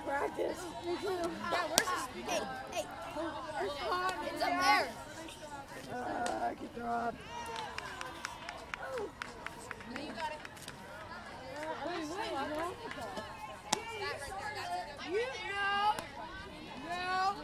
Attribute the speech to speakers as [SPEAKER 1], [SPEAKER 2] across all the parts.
[SPEAKER 1] Practice.
[SPEAKER 2] Yeah, where's the speaker? Hey, it's up there.
[SPEAKER 1] I can throw up.
[SPEAKER 2] No, you got it. That right there, that's it.
[SPEAKER 1] You know. No.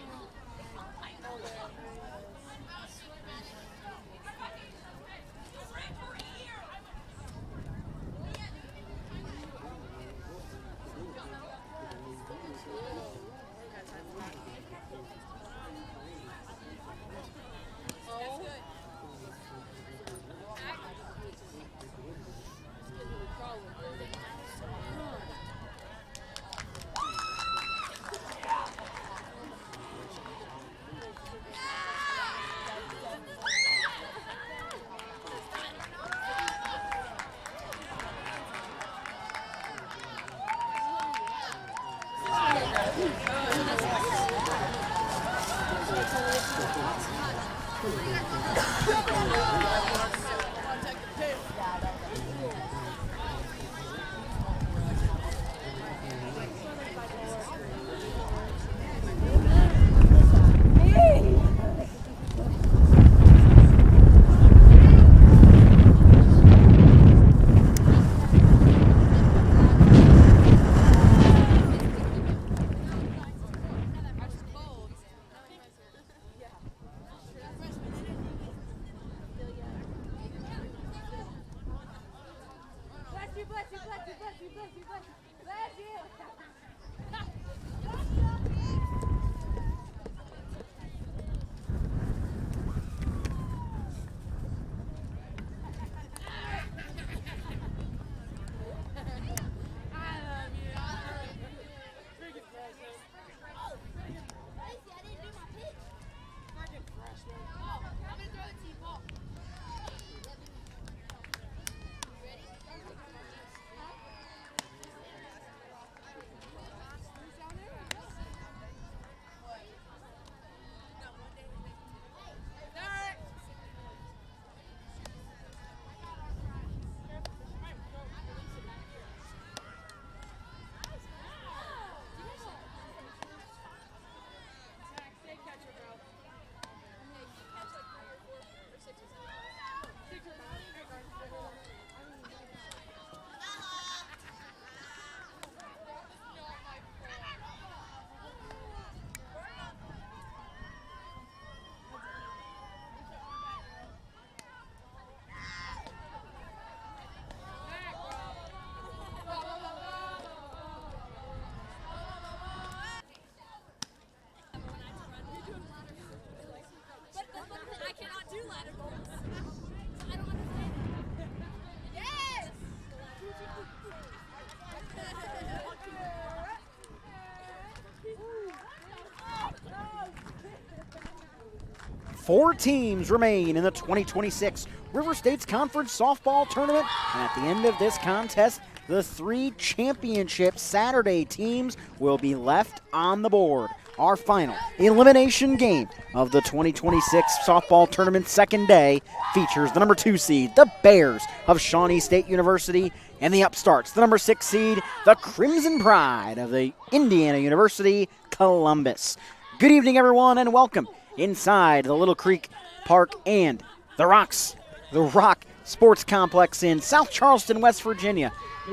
[SPEAKER 3] Four teams remain in the 2026 River States Conference Softball Tournament, and at the end of this contest, the three championship Saturday teams will be left on the board. Our final elimination game of the 2026 Softball Tournament second day features the number 2 seed, the Bears of Shawnee State University, and the upstarts, the number 6 seed, the Crimson Pride of the Indiana University, Columbus. Good evening, everyone, and welcome inside the Little Creek Park and the Rock Sports Complex in South Charleston, West Virginia,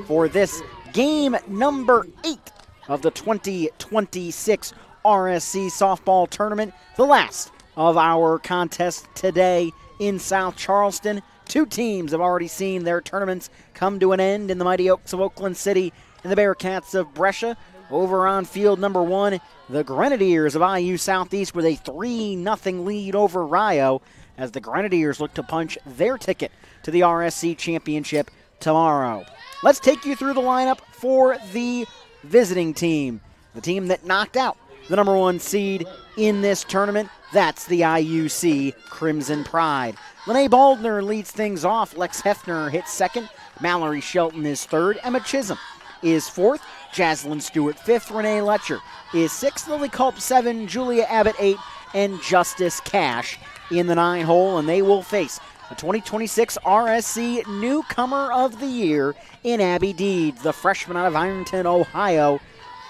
[SPEAKER 3] for this game number 8 of the 2026 RSC Softball Tournament, the last of our contest today in South Charleston. Two teams have already seen their tournaments come to an end in the Mighty Oaks of Oakland City and the Bearcats of Brescia. Over on field number 1, the Grenadiers of IU Southeast with a 3-0 lead over Rio as the Grenadiers look to punch their ticket to the RSC Championship tomorrow. Let's take you through the lineup for the visiting team, the team that knocked out the number 1 seed in this tournament. That's the IUC Crimson Pride. Lene Baldner leads things off. Lex Hefner hits second. Mallory Shelton is third. Emma Chisholm is fourth. Jaslyn Stewart fifth. Renee Letcher is sixth. Lily Culp 7. Julia Abbott 8. And Justice Cash in the 9 hole. And they will face the 2026 RSC Newcomer of the Year in Abby Deeds, the freshman out of Ironton, Ohio.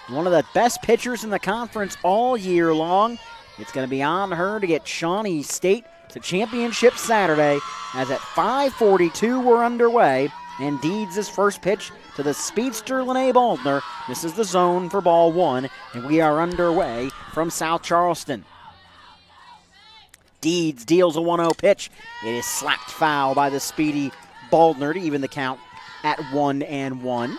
[SPEAKER 3] one of the best pitchers in the conference all year long. It's going to be on her to get Shawnee State to championship Saturday, as at 5:42 we're underway, and Deeds' first pitch to the speedster Lene Baldner. This is the zone for ball one, and we are underway from South Charleston. Deeds deals a 1-0 pitch. It is slapped foul by the speedy Baldner to even the count at 1-1.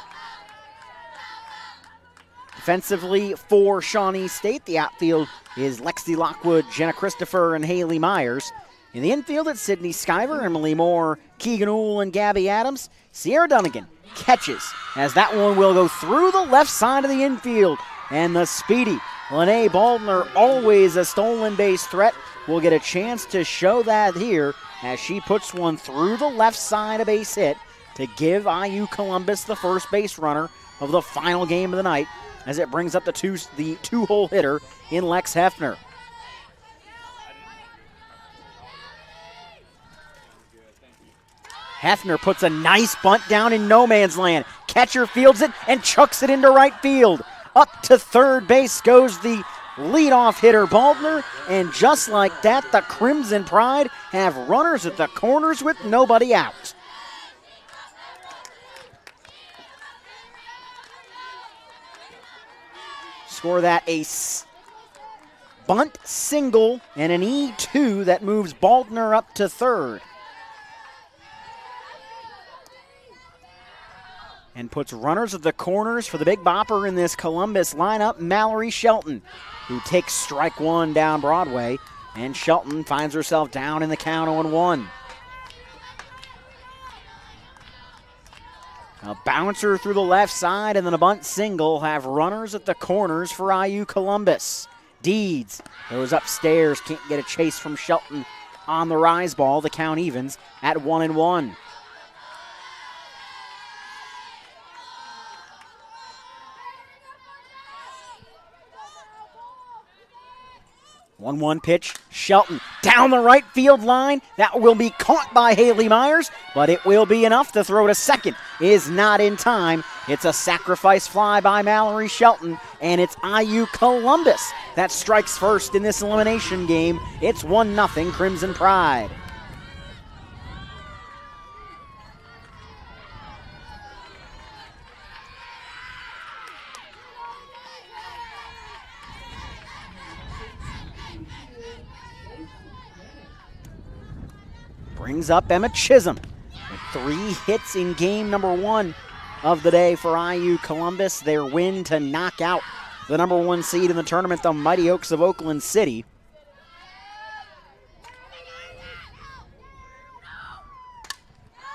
[SPEAKER 3] Defensively for Shawnee State, the outfield is Lexi Lockwood, Jenna Christopher, and Haley Myers. In the infield, it's Sydney Skyver, Emily Moore, Keegan Ool, and Gabby Adams. Sierra Dunnigan catches, as that one will go through the left side of the infield. And the speedy Lene Baldner, always a stolen base threat, will get a chance to show that here as she puts one through the left side, a base hit, to give IU Columbus the first base runner of the final game of the night, as it brings up the two-hole hitter in Lex Hefner. Hefner puts a nice bunt down in no man's land. Catcher fields it and chucks it into right field. Up to third base goes the leadoff hitter Baldner, and just like that, the Crimson Pride have runners at the corners with nobody out. Score that a bunt single and an E2 that moves Baldner up to third. And puts runners at the corners for the big bopper in this Columbus lineup, Mallory Shelton, who takes strike one down Broadway, and Shelton finds herself down in the count 0-1. A bouncer through the left side and then a bunt single have runners at the corners for IU Columbus. Deeds goes upstairs, can't get a chase from Shelton on the rise ball. The count evens at 1-1. 1-1 pitch, Shelton down the right field line. That will be caught by Haley Myers, but it will be enough to throw to second. Is not in time. It's a sacrifice fly by Mallory Shelton, and it's IU Columbus that strikes first in this elimination game. It's 1-0 Crimson Pride. Brings up Emma Chisholm with 3 hits in game number 1 of the day for IU Columbus. Their win to knock out the number 1 seed in the tournament, the Mighty Oaks of Oakland City.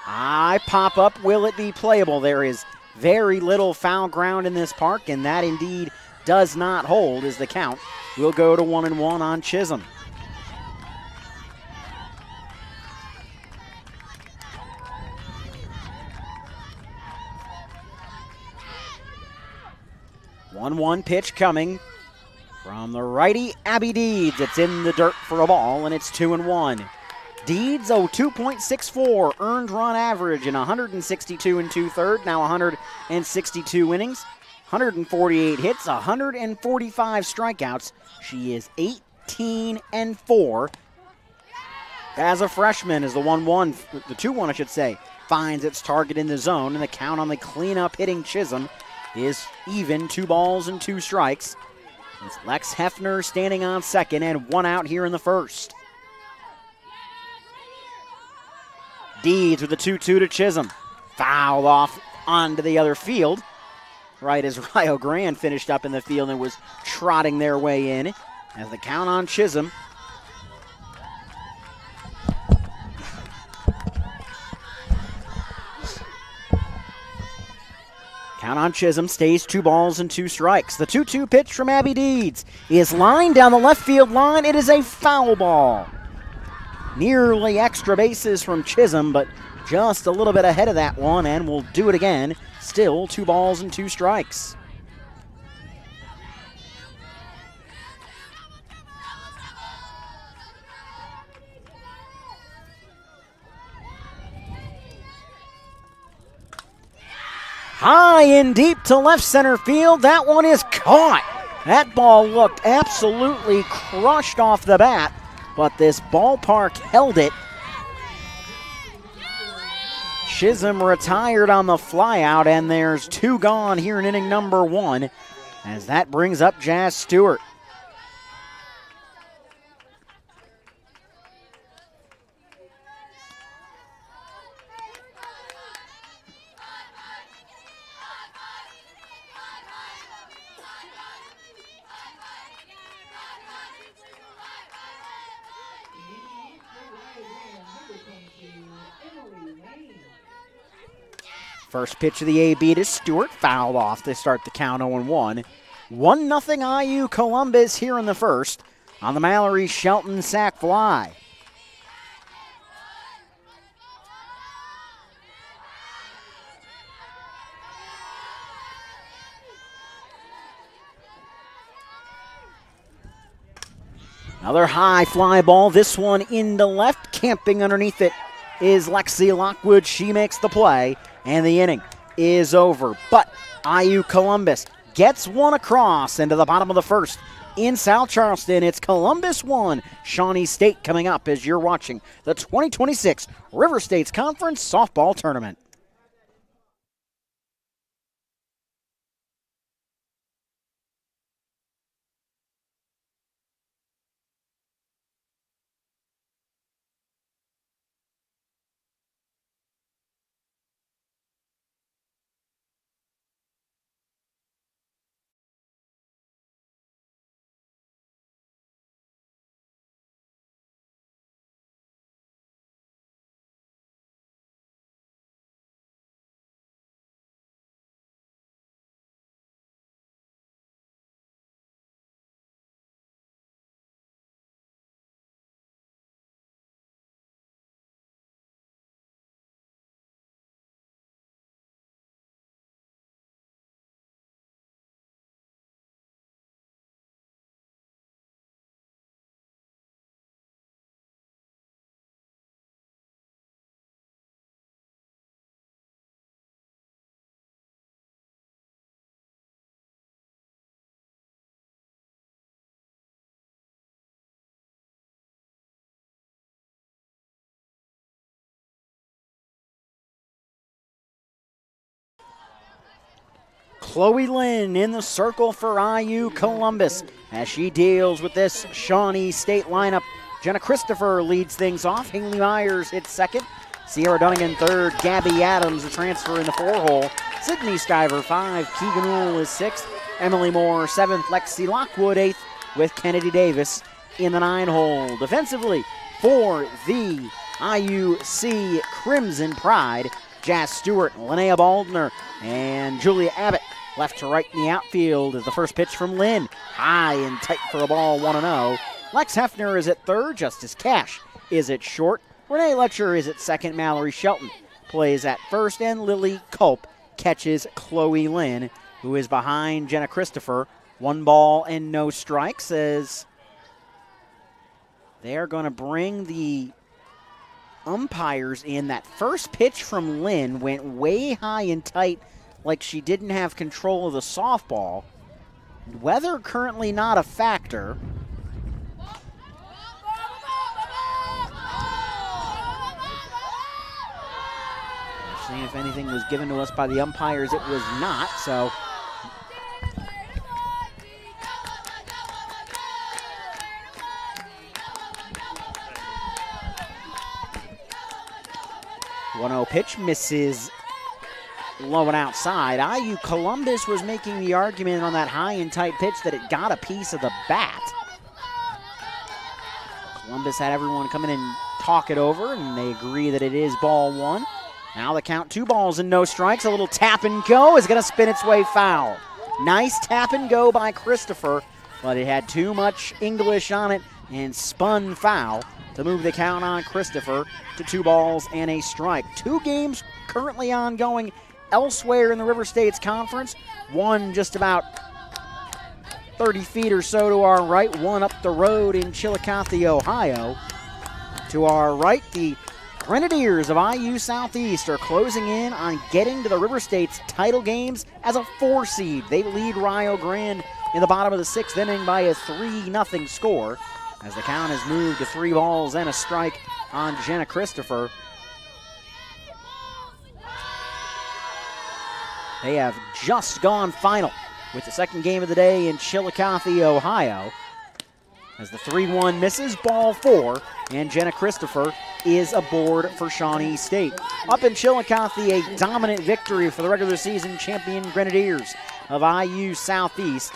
[SPEAKER 3] I pop up, will it be playable? There is very little foul ground in this park, and that indeed does not hold, as the count will go to 1-1 on Chisholm. One pitch coming from the righty Abby Deeds. It's in the dirt for a ball, and it's 2-1. Deeds, 2.64 earned run average in 162 2/3, now 162 innings, 148 hits, 145 strikeouts. She is 18-4 as a freshman, as the 1-1, the 2-1 I should say, finds its target in the zone, and the count on the cleanup hitting Chisholm is even, 2 balls and 2 strikes. It's Lex Hefner standing on second, and 1 out here in the first. Deeds with a 2-2 to Chisholm. Fouled off onto the other field, right as Rio Grande finished up in the field and was trotting their way in. As the count on Chisholm. Count on Chisholm stays 2 balls and 2 strikes. The 2-2 pitch from Abby Deeds is lined down the left field line. It is a foul ball. Nearly extra bases from Chisholm, but just a little bit ahead of that one, and we'll do it again. Still 2 balls and 2 strikes. High and deep to left center field. That one is caught. That ball looked absolutely crushed off the bat, but this ballpark held it. Chisholm retired on the flyout, and there's 2 gone here in inning number 1, as that brings up Jazz Stewart. First pitch of the AB to Stewart, fouled off to start the count 0-1. 1-0 IU Columbus here in the first on the Mallory Shelton sac fly. Another high fly ball, this one into left, camping underneath it is Lexi Lockwood. She makes the play, and the inning is over. But IU Columbus gets one across into the bottom of the first. In South Charleston, it's Columbus 1, Shawnee State coming up as you're watching the 2026 River States Conference Softball Tournament. Chloe Lynn in the circle for IU Columbus as she deals with this Shawnee State lineup. Jenna Christopher leads things off. Haley Myers hits second. Sierra Dunnigan third. Gabby Adams, a transfer in the 4-hole. Sydney Stiver 5. Keegan Ool is 6th. Emily Moore 7th. Lexi Lockwood 8th with Kennedy Davis in the 9-hole. Defensively for the IUC Crimson Pride, Jazz Stewart, Linnea Baldner, and Julia Abbott. Left to right in the outfield is the first pitch from Lynn. High and tight for a ball, 1-0. Lex Hefner is at third. Justice Cash is at short. Renee Letcher is at second. Mallory Shelton plays at first. And Lily Culp catches Chloe Lynn, who is behind Jenna Christopher. 1 ball and no strikes as they are going to bring the umpires in. That first pitch from Lynn went way high and tight, like she didn't have control of the softball. Weather currently not a factor. Seeing if anything was given to us by the umpires, it was not, so. One-0 pitch misses low and outside. IU Columbus was making the argument on that high and tight pitch that it got a piece of the bat. Columbus had everyone come in and talk it over, and they agree that it is ball 1. Now the count, 2 balls and no strikes. A little tap and go is going to spin its way foul. Nice tap and go by Christopher, but it had too much English on it and spun foul to move the count on Christopher to 2 balls and a strike. 2 games currently ongoing elsewhere in the River States Conference. One just about 30 feet or so to our right, one up the road in Chillicothe, Ohio. To our right, the Grenadiers of IU Southeast are closing in on getting to the River State's title games as a 4 seed. They lead Rio Grande in the bottom of the 6th inning by a 3-0 score as the count has moved to 3 balls and a strike on Jenna Christopher. They have just gone final with the second game of the day in Chillicothe, Ohio. As the 3-1 misses, ball 4, and Jenna Christopher is aboard for Shawnee State. Up in Chillicothe, a dominant victory for the regular season champion Grenadiers of IU Southeast.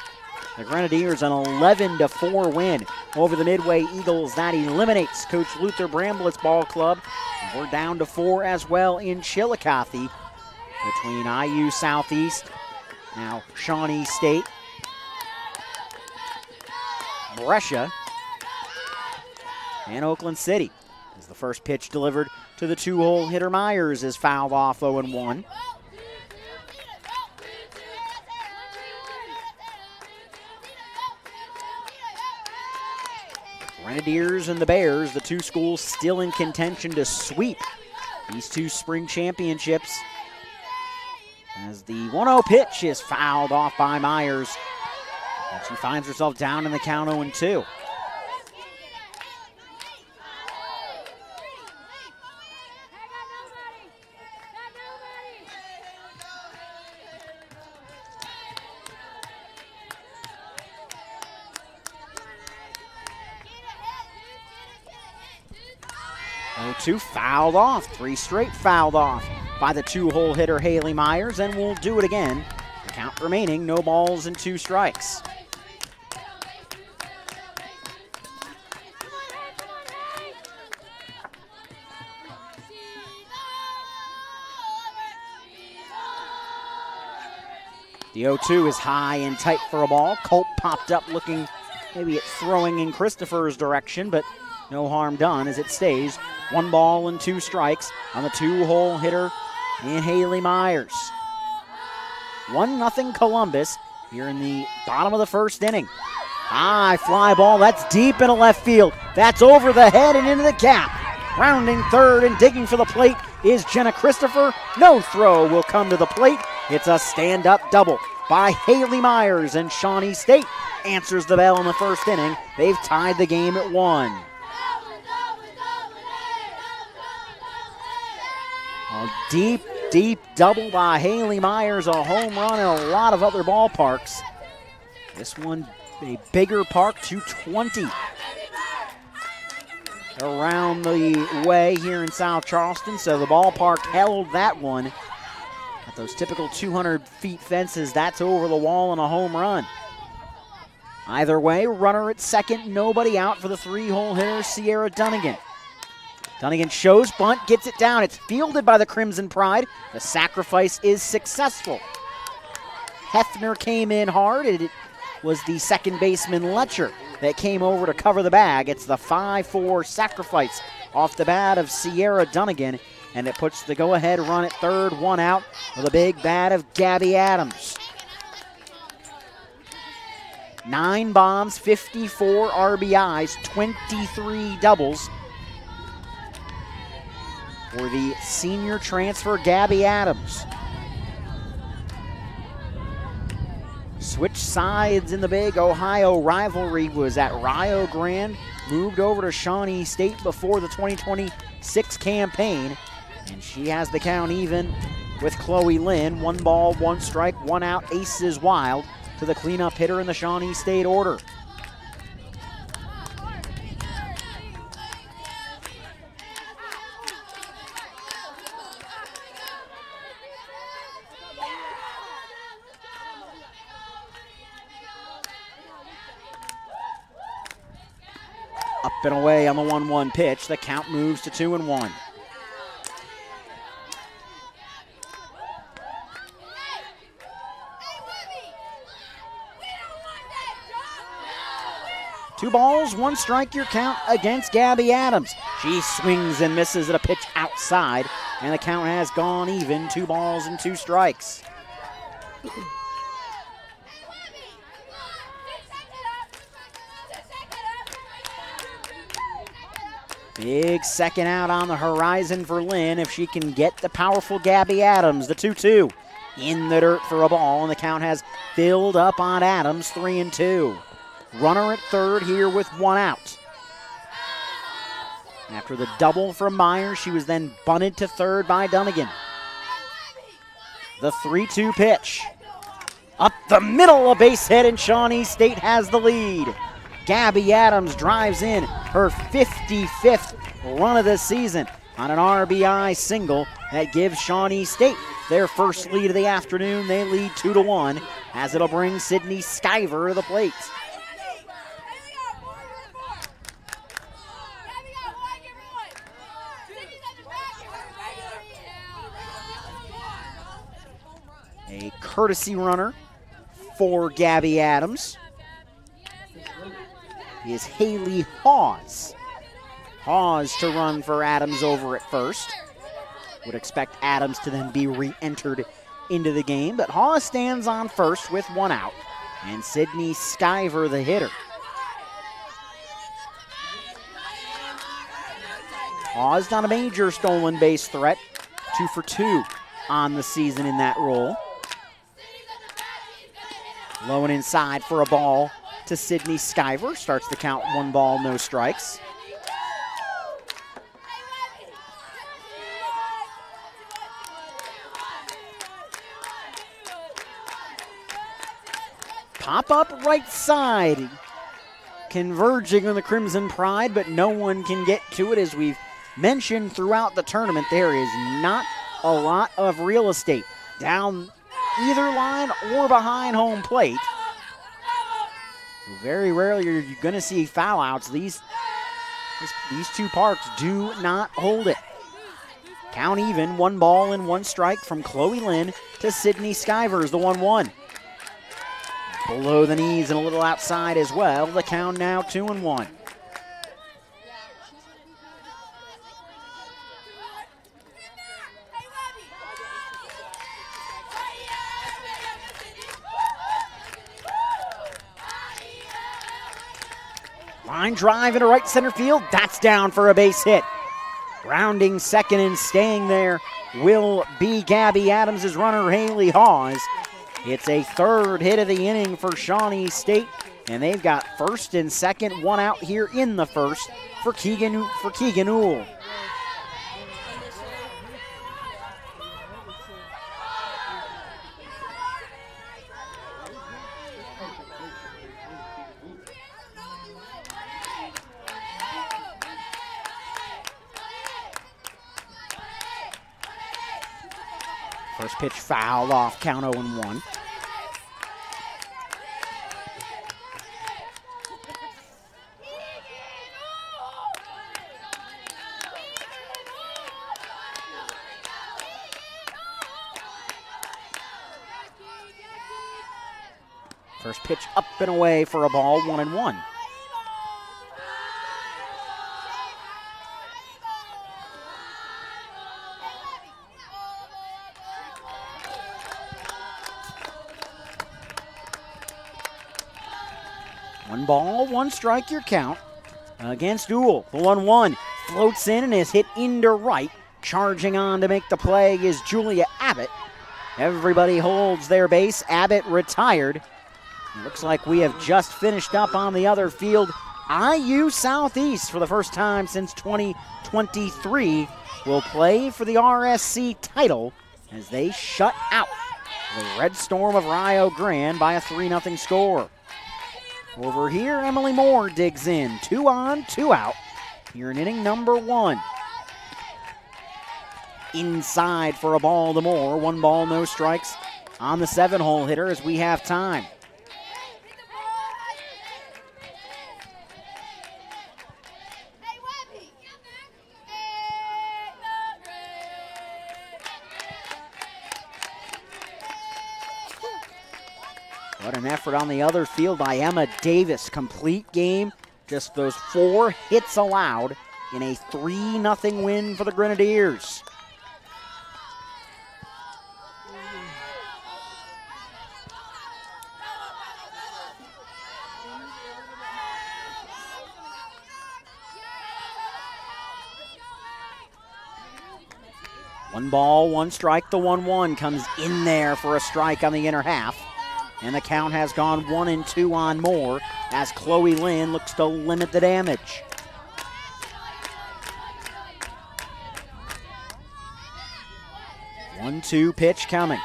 [SPEAKER 3] The Grenadiers an 11-4 win over the Midway Eagles. That eliminates Coach Luther Bramblitt's ball club. We're down to 4 as well in Chillicothe between IU Southeast, now Shawnee State, Brescia, and Oakland City. As the first pitch delivered to the 2-hole hitter Myers is fouled off 0-1. Grenadiers and the Bears, the 2 schools still in contention to sweep these 2 spring championships. As the 1-0 pitch is fouled off by Myers. And she finds herself down in the count 0-2. Two fouled off, 3 straight fouled off by the 2-hole hitter Haley Myers, and will do it again. The count remaining, no balls and 2 strikes. The 0-2 is high and tight for a ball. Culp popped up looking maybe at throwing in Christopher's direction, but no harm done as it stays 1 ball and 2 strikes on the 2-hole hitter in Haley Myers. 1-0 Columbus here in the bottom of the 1st inning. High fly ball, that's deep into left field. That's over the head and into the gap. Rounding 3rd and digging for the plate is Jenna Christopher. No throw will come to the plate. It's a stand-up double by Haley Myers, and Shawnee State answers the bell in the 1st inning. They've tied the game at 1. A deep, deep double by Haley Myers, a home run in a lot of other ballparks. This one, a bigger park, 220 around the way here in South Charleston, so the ballpark held that one. At those typical 200 feet fences, that's over the wall and a home run. Either way, runner at second, nobody out for the 3-hole hitter, Sierra Dunnigan. Dunnigan shows bunt, gets it down. It's fielded by the Crimson Pride. The sacrifice is successful. Hefner came in hard. It was the second baseman Letcher that came over to cover the bag. It's the 5-4 sacrifice off the bat of Sierra Dunnigan, and it puts the go-ahead run at 3rd, 1 out with a big bat of Gabby Adams. 9 bombs, 54 RBIs, 23 doubles for the senior transfer Gabby Adams. Switch sides in the big Ohio rivalry was at Rio Grande, moved over to Shawnee State before the 2026 campaign, and she has the count even with Chloe Lynn. 1 ball, 1 strike, 1 out, aces wild to the cleanup hitter in the Shawnee State order. Up and away on the 1-1 pitch. The count moves to 2-1. Two balls, 1 strike, your count against Gabby Adams. She swings and misses at a pitch outside, and the count has gone even, 2 balls and 2 strikes. Big second out on the horizon for Lynn if she can get the powerful Gabby Adams, the 2-2. In the dirt for a ball, and the count has filled up on Adams, 3-2. Runner at third here with one out. After the double from Myers, she was then bunted to third by Dunnigan. The 3-2 pitch. Up the middle, a base hit, and Shawnee State has the lead. Gabby Adams drives in her 55th run of the season on an RBI single that gives Shawnee State their first lead of the afternoon. They lead 2-1 as it'll bring Sydney Skyver to the plate. A courtesy runner for Gabby Adams is Haley Hawes. Hawes to run for Adams over at first. Would expect Adams to then be re-entered into the game, but Hawes stands on first with one out, and Sydney Skyver the hitter. Hawes not a major stolen base threat, 2 for 2 on the season in that role. Low and inside for a ball to Sydney Skyver. Starts the count 1 ball, no strikes. Pop up right side. Converging on the Crimson Pride, but no one can get to it. As we've mentioned throughout the tournament, there is not a lot of real estate down either line or behind home plate. Very rarely are you going to see foul outs. These two parks do not hold it. Count even, 1 ball and 1 strike from Chloe Lynn to Sydney Skyver is the 1-1. Below the knees and a little outside as well. The count now 2-1. Line drive into right center field. That's down for a base hit. Rounding second and staying there will be Gabby Adams' runner, Haley Hawes. It's a third hit of the inning for Shawnee State, and they've got first and second, one out here in the first for Keegan Uhl. First pitch fouled off, count 0-1. First pitch up and away for a ball, 1-1. One ball, 1 strike, your count against Uhl. The 1-1 floats in and is hit into right. Charging on to make the play is Julia Abbott. Everybody holds their base. Abbott retired. It looks like we have just finished up on the other field. IU Southeast, for the first time since 2023, will play for the RSC title as they shut out the Red Storm of Rio Grande by a 3-0 score. Over here, Emily Moore digs in. 2 on, 2 out. Here in inning number 1. Inside for a ball to Moore. 1 ball, no strikes on the 7-hole hitter as we have time. What an effort on the other field by Emma Davis. Complete game. Just those 4 hits allowed in a 3-0 win for the Grenadiers. 1 ball, 1 strike. The 1-1 comes in there for a strike on the inner half. And the count has gone 1-2 on Moore as Chloe Lynn looks to limit the damage. One-two pitch coming.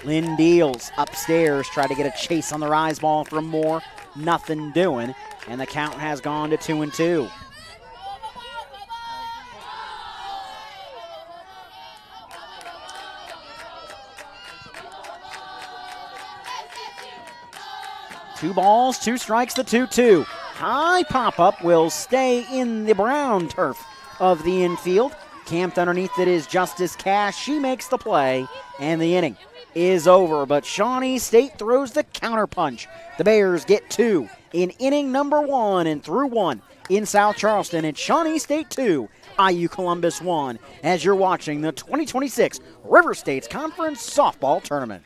[SPEAKER 3] Lynn deals upstairs, try to get a chase on the rise ball from Moore. Nothing doing, and the count has gone to 2-2. Two balls, 2 strikes, the 2-2. High pop-up will stay in the brown turf of the infield. Camped underneath it is Justice Cash. She makes the play, and the inning is over. But Shawnee State throws the counterpunch. The Bears get 2 in inning number 1, and through 1 in South Charleston. It's Shawnee State 2, IU Columbus 1, as you're watching the 2026 River States Conference Softball Tournament.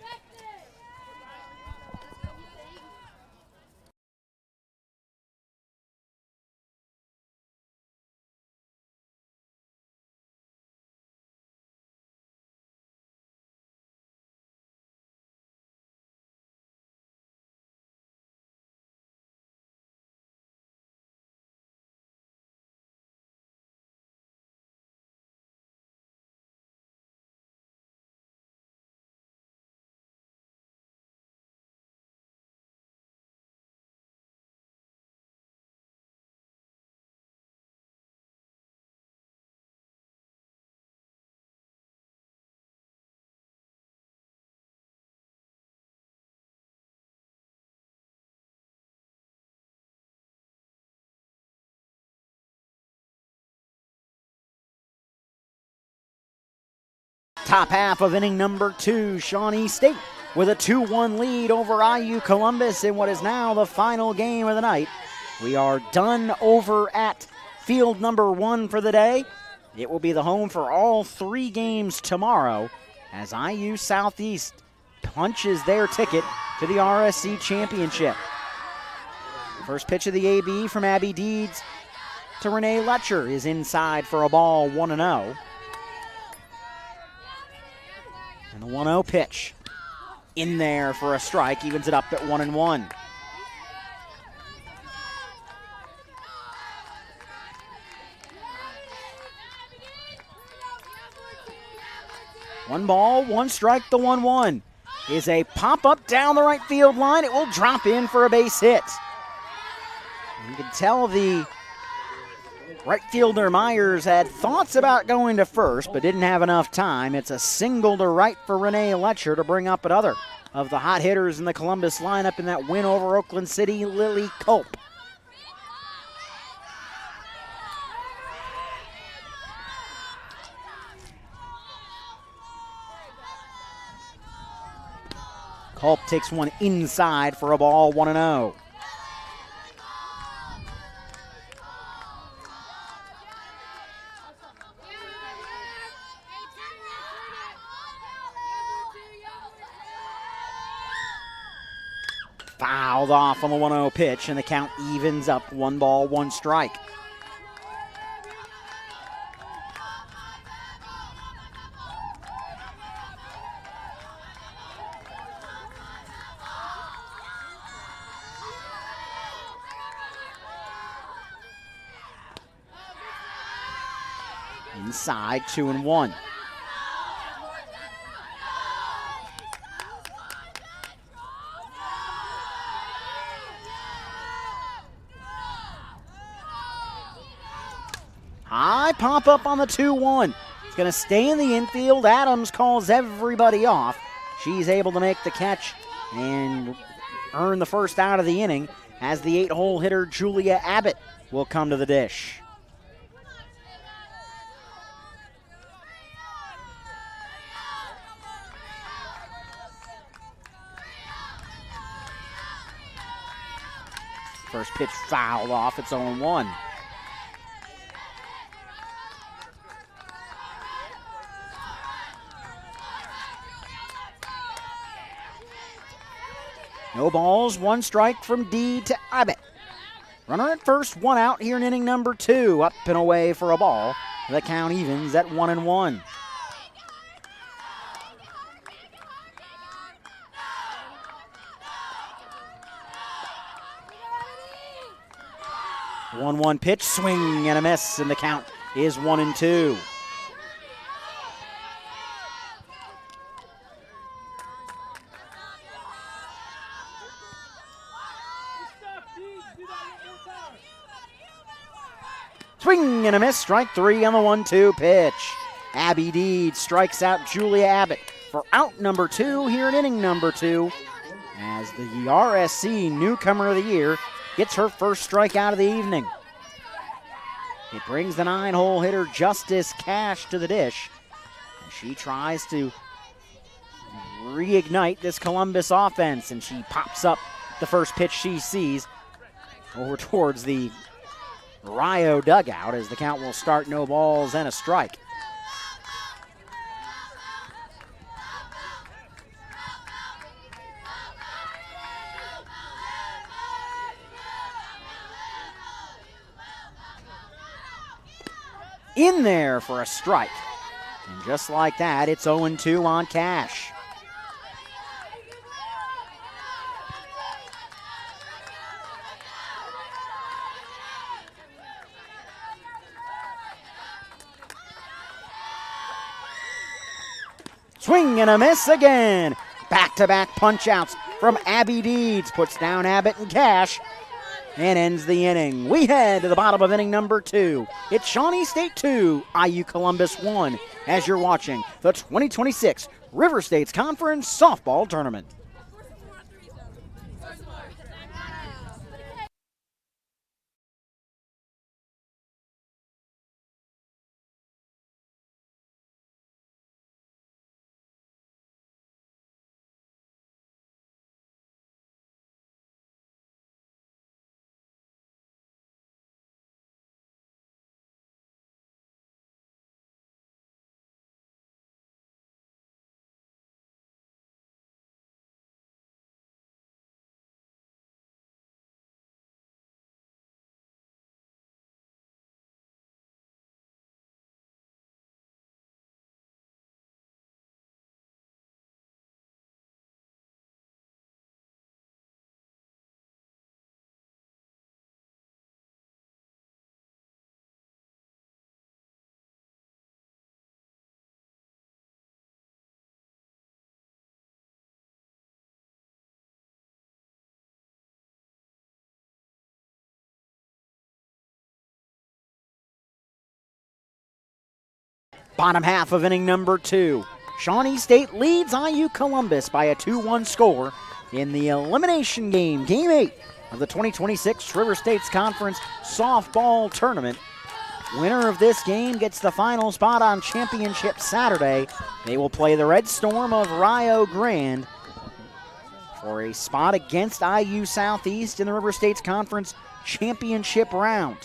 [SPEAKER 3] Top half of inning number 2, Shawnee State with a 2-1 lead over IU Columbus in what is now the final game of the night. We are done over at field number 1 for the day. It will be the home for all 3 games tomorrow as IU Southeast punches their ticket to the RSC Championship. First pitch of the AB from Abby Deeds to Renee Letcher is inside for a ball, 1-0. And the 1-0 pitch in there for a strike, evens it up at 1-1. One ball, 1 strike, the 1-1 is a pop-up down the right field line. It will drop in for a base hit. You can tell the right fielder Myers had thoughts about going to first, but didn't have enough time. It's a single to right for Renee Letcher to bring up another of the hot hitters in the Columbus lineup in that win over Oakland City, Lily Culp. Culp takes one inside for a ball, 1-0. Fouled off on the 1-0 pitch, and the count evens up 1 ball, 1 strike. Inside, 2-1. High pop up on the 2-1. It's going to stay in the infield. Adams calls everybody off. She's able to make the catch and earn the first out of the inning as the 8-hole hitter Julia Abbott will come to the dish. First pitch fouled off. It's 0-1. No balls, 1 strike from D to Abbott. Runner at first, 1 out here in inning number 2. Up and away for a ball. The count evens at 1-1. One pitch, swing and a miss, and the count is 1-2. Swing and a miss, strike three on the 1-2 pitch. Abby Deed strikes out Julia Abbott for out number 2 here in inning number 2, as the RSC Newcomer of the Year gets her first strikeout of the evening. It brings the 9-hole hitter Justice Cash to the dish. And she tries to reignite this Columbus offense, and she pops up the first pitch she sees over towards the Rio dugout, as the count will start no balls and a strike. In there for a strike. And just like that, it's 0-2 on Cash. Swing and a miss again. Back-to-back punch-outs from Abby Deeds. Puts down Abbott and Cash and ends the inning. We head to the bottom of inning number 2. It's Shawnee State 2, IU Columbus 1, as you're watching the 2026 River States Conference Softball Tournament. Bottom half of inning number 2. Shawnee State leads IU Columbus by a 2-1 score in the elimination game, Game 8 of the 2026 River States Conference Softball Tournament. Winner of this game gets the final spot on Championship Saturday. They will play the Red Storm of Rio Grande for a spot against IU Southeast in the River States Conference Championship round.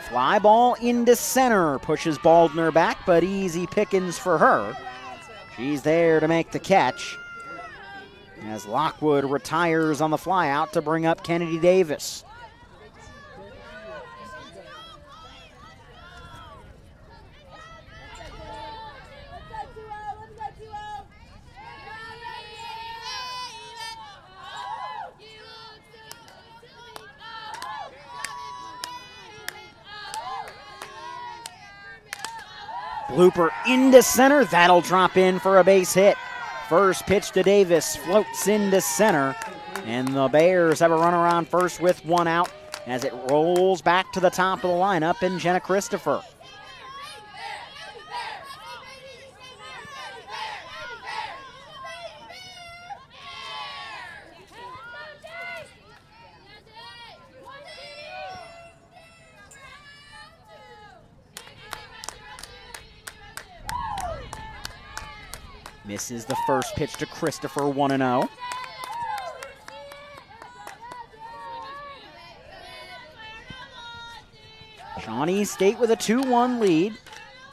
[SPEAKER 3] Fly ball into center, pushes Baldner back, but easy pickings for her. She's there to make the catch as Lockwood retires on the fly out to bring up Kennedy Davis. Blooper into center, that'll drop in for a base hit. First pitch to Davis, floats into center, and the Bears have a runner on first with one out as it rolls back to the top of the lineup in Jenna Christopher. Misses the first pitch to Christopher, 1-0. Shawnee State with a 2-1 lead.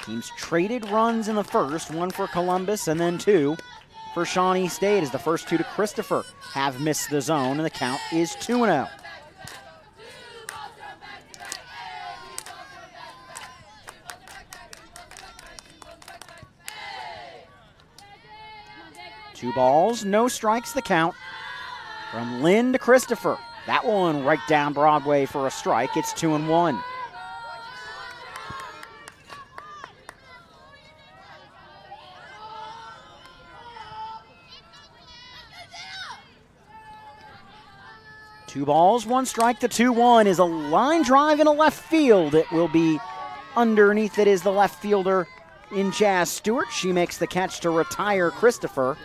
[SPEAKER 3] Teams traded runs in the first, one for Columbus and then two for Shawnee State as the first two to Christopher have missed the zone, and the count is 2-0. Two balls, no strikes, the count. From Lynn to Christopher. That one right down Broadway for a strike. It's 2-1. Two balls, one strike. The 2-1 is a line drive in a left field. It will be underneath it is the left fielder in Jazz Stewart. She makes the catch to retire Christopher.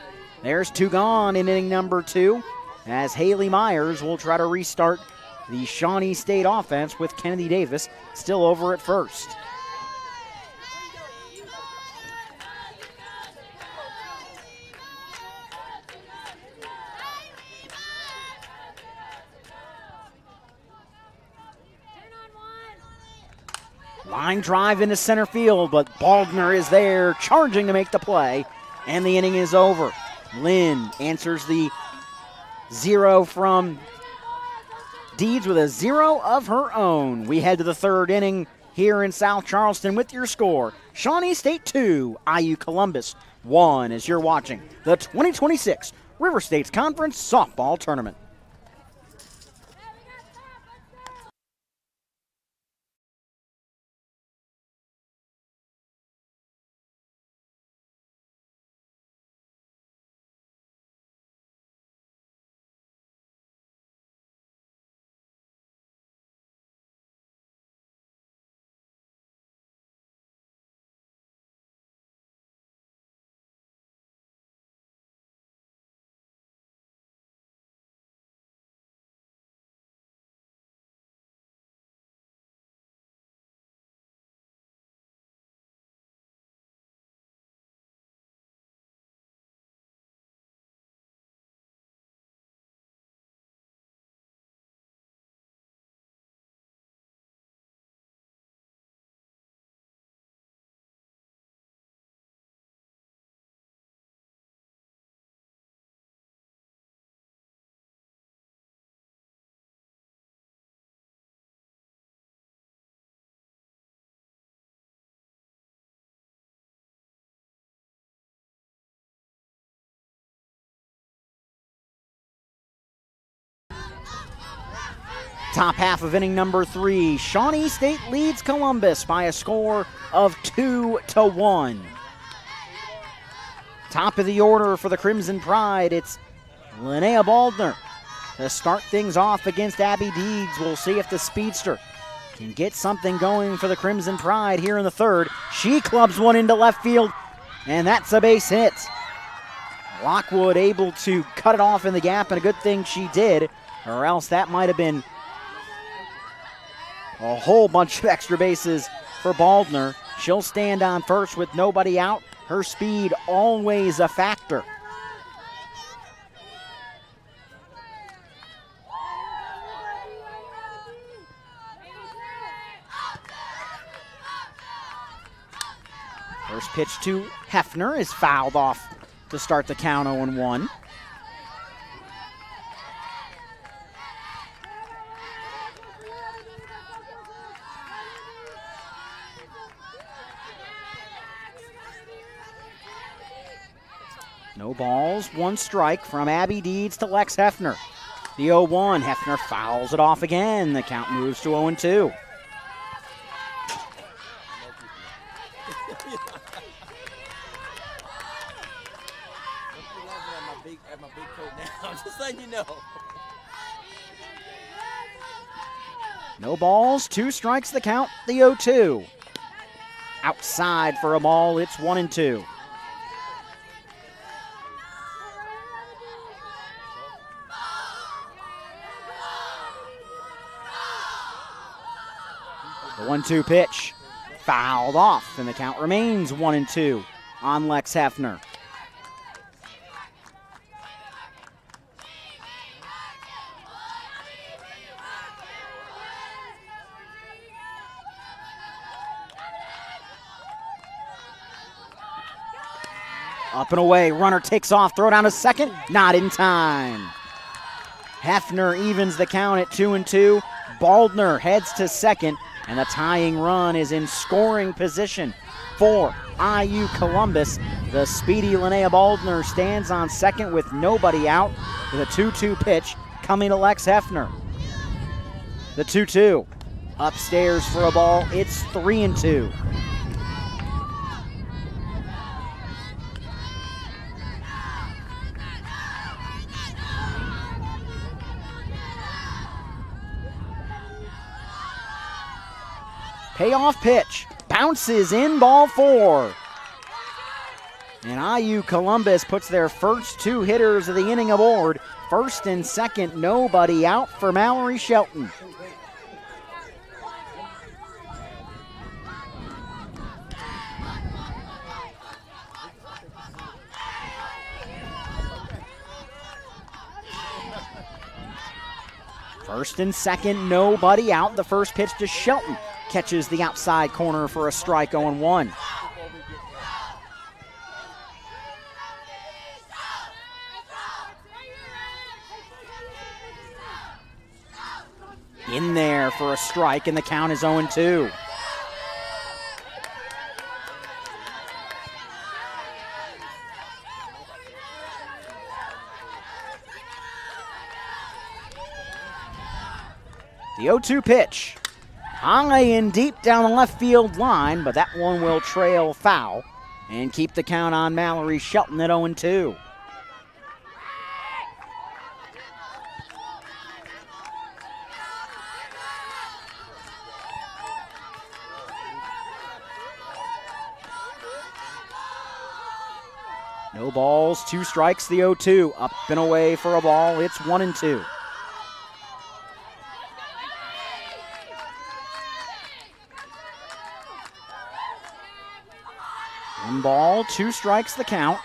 [SPEAKER 3] There's two gone in inning number 2 as Haley Myers will try to restart the Shawnee State offense with Kennedy Davis still over at first. Line drive into center field, but Baldner is there charging to make the play, and the inning is over. Lynn answers the 0 from Deeds with a 0 of her own. We head to the third inning here in South Charleston with your score. Shawnee State 2, IU Columbus 1 as you're watching the 2026 River States Conference Softball Tournament. Top half of inning number 3, Shawnee State leads Columbus by a score of 2-1. Top of the order for the Crimson Pride, it's Linnea Baldner to start things off against Abby Deeds. We'll see if the speedster can get something going for the Crimson Pride here in the third. She clubs one into left field, and that's a base hit. Lockwood able to cut it off in the gap, and a good thing she did, or else that might have been a whole bunch of extra bases for Baldner. She'll stand on first with nobody out. Her speed always a factor. First pitch to Hefner is fouled off to start the count 0-1. No balls, one strike from Abby Deeds to Lex Hefner. The 0-1, Hefner fouls it off again. The count moves to 0-2.
[SPEAKER 4] Just letting you know.
[SPEAKER 3] No balls, two strikes the count, the 0-2. Outside for a ball, it's 1-2. The 1-2 pitch fouled off, and the count remains 1-2 on Lex Hefner. Up and away, runner takes off, throw down to second, not in time. Hefner evens the count at 2-2. Baldner heads to second, and the tying run is in scoring position for IU Columbus. The speedy Linnea Baldner stands on second with nobody out with a 2-2 pitch coming to Lex Hefner. The 2-2 upstairs for a ball. It's 3-2. Payoff pitch, bounces in, ball 4. And IU Columbus puts their first 2 hitters of the inning aboard. First and second, nobody out for Mallory Shelton. First and second, nobody out. The first pitch to Shelton. Catches the outside corner for a strike, 0-1. In there for a strike, and the count is 0-2. The 0-2 pitch. High and deep down the left field line, but that one will trail foul and keep the count on Mallory Shelton at 0-2. No balls, 2 strikes, the 0-2. Up and away for a ball, it's 1-2. One ball, 2 strikes, the count.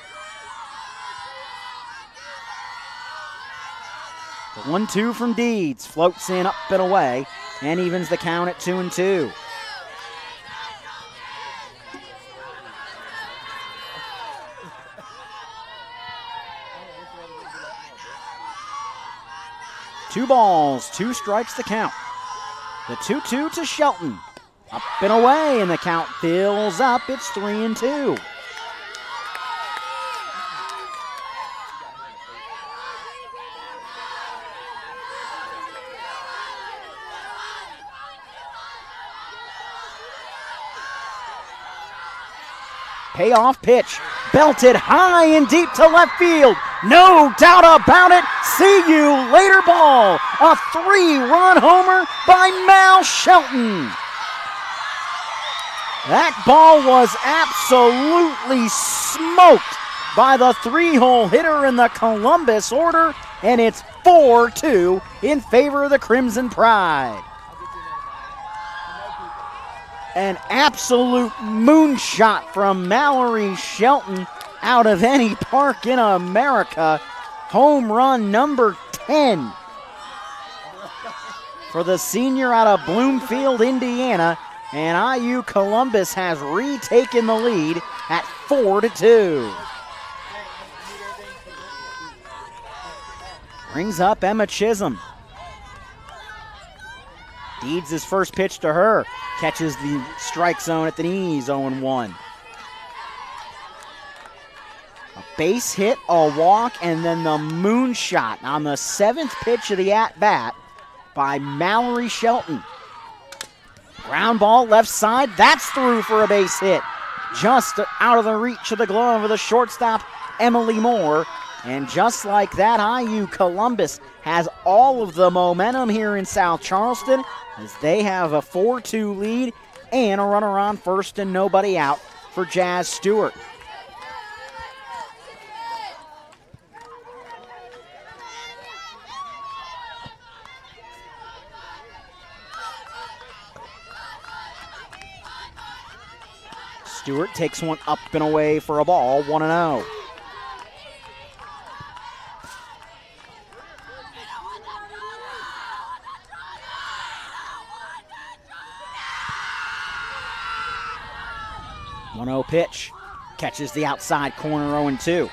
[SPEAKER 3] The 1-2 from Deeds floats in, up and away, and evens the count at 2-2. Two balls, 2 strikes, the count. The 2-2 to Shelton. Up and away, and the count fills up. It's 3-2. Payoff pitch, belted high and deep to left field. No doubt about it. See you later ball. A 3-run homer by Mal Shelton. That ball was absolutely smoked by the 3-hole hitter in the Columbus order, and it's 4-2 in favor of the Crimson Pride. An absolute moonshot from Mallory Shelton out of any park in America. Home run number 10 for the senior out of Bloomfield, Indiana. And IU Columbus has retaken the lead at 4-2. Brings up Emma Chisholm. Deeds his first pitch to her. Catches the strike zone at the knees, 0-1. A base hit, a walk, and then the moonshot on the 7th pitch of the at-bat by Mallory Shelton. Ground ball left side, that's through for a base hit. Just out of the reach of the glove of the shortstop, Emily Moore. And just like that, IU Columbus has all of the momentum here in South Charleston as they have a 4-2 lead and a runner on first and nobody out for Jazz Stewart. Stewart takes one up and away for a ball, 1-0. Pitch. catches the outside corner, 0-2.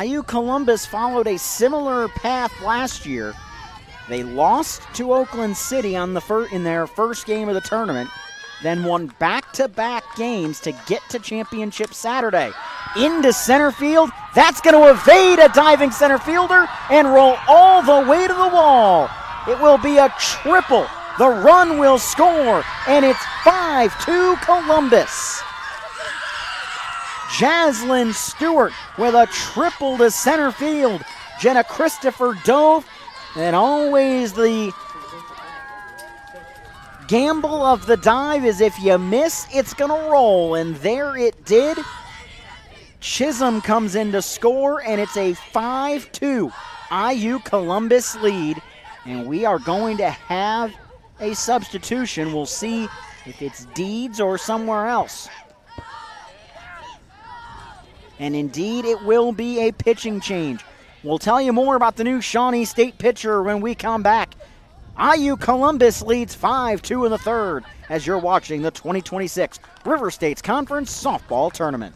[SPEAKER 3] IU Columbus followed a similar path last year. They lost to Oakland City in their first game of the tournament, then won back-to-back games to get to Championship Saturday. Into center field, that's going to evade a diving center fielder and roll all the way to the wall. It will be a triple. The run will score, and it's 5-2 Columbus. Jaslyn Stewart with a triple to center field. Jenna Christopher dove, and always the gamble of the dive is if you miss, it's going to roll, and there it did. Chisholm comes in to score, and it's a 5-2 IU Columbus lead, and we are going to have a substitution. We'll see if it's Deeds or somewhere else. And indeed, it will be a pitching change. We'll tell you more about the new Shawnee State pitcher when we come back. IU Columbus leads 5-2 in the third as you're watching the 2026 River States Conference Softball Tournament.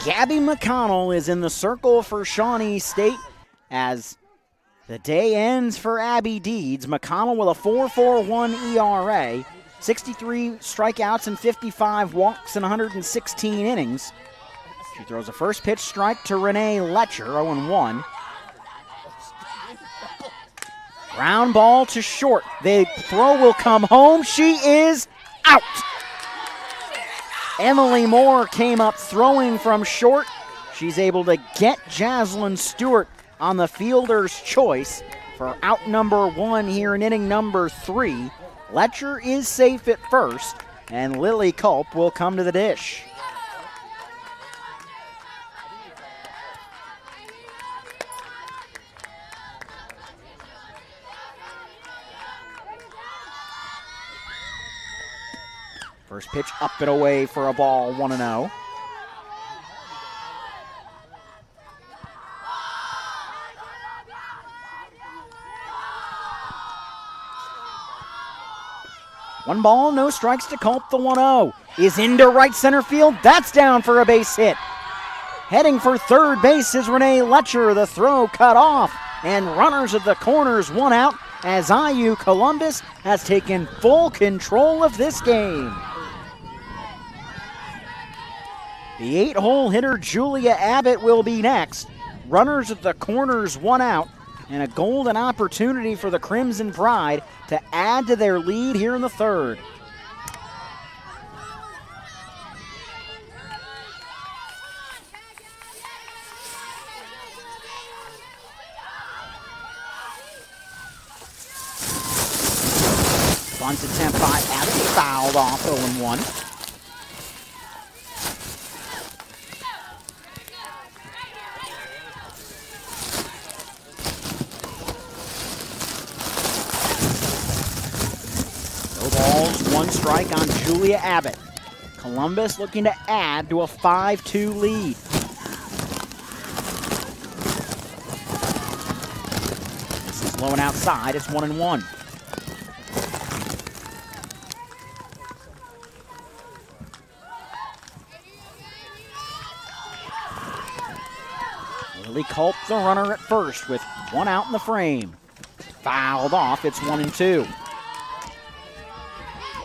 [SPEAKER 3] Gabby McConnell is in the circle for Shawnee State as the day ends for Abby Deeds. McConnell with a 4.41 ERA, 63 strikeouts and 55 walks in 116 innings. She throws a first pitch strike to Renee Letcher, 0-1. Ground ball to short. The throw will come home. She is out. Emily Moore came up throwing from short. She's able to get Jaslyn Stewart on the fielder's choice for out number 1 here in inning number 3. Letcher is safe at first, and Lily Culp will come to the dish. First pitch up and away for a ball, 1-0. One ball, no strikes to Culp. The 1-0 is into right center field. That's down for a base hit. Heading for third base is Renee Letcher. The throw cut off, and runners at the corners, 1 out, as IU Columbus has taken full control of this game. The 8-hole hitter Julia Abbott will be next. Runners at the corners, 1 out, and a golden opportunity for the Crimson Pride to add to their lead here in the third. Bunt attempt by Abbott, fouled off 0-1. No balls, 1 strike on Julia Abbott. Columbus looking to add to a 5-2 lead. This is low and outside, it's 1-1. Lily Culp, the runner at first, with 1 out in the frame. Fouled off, it's 1-2.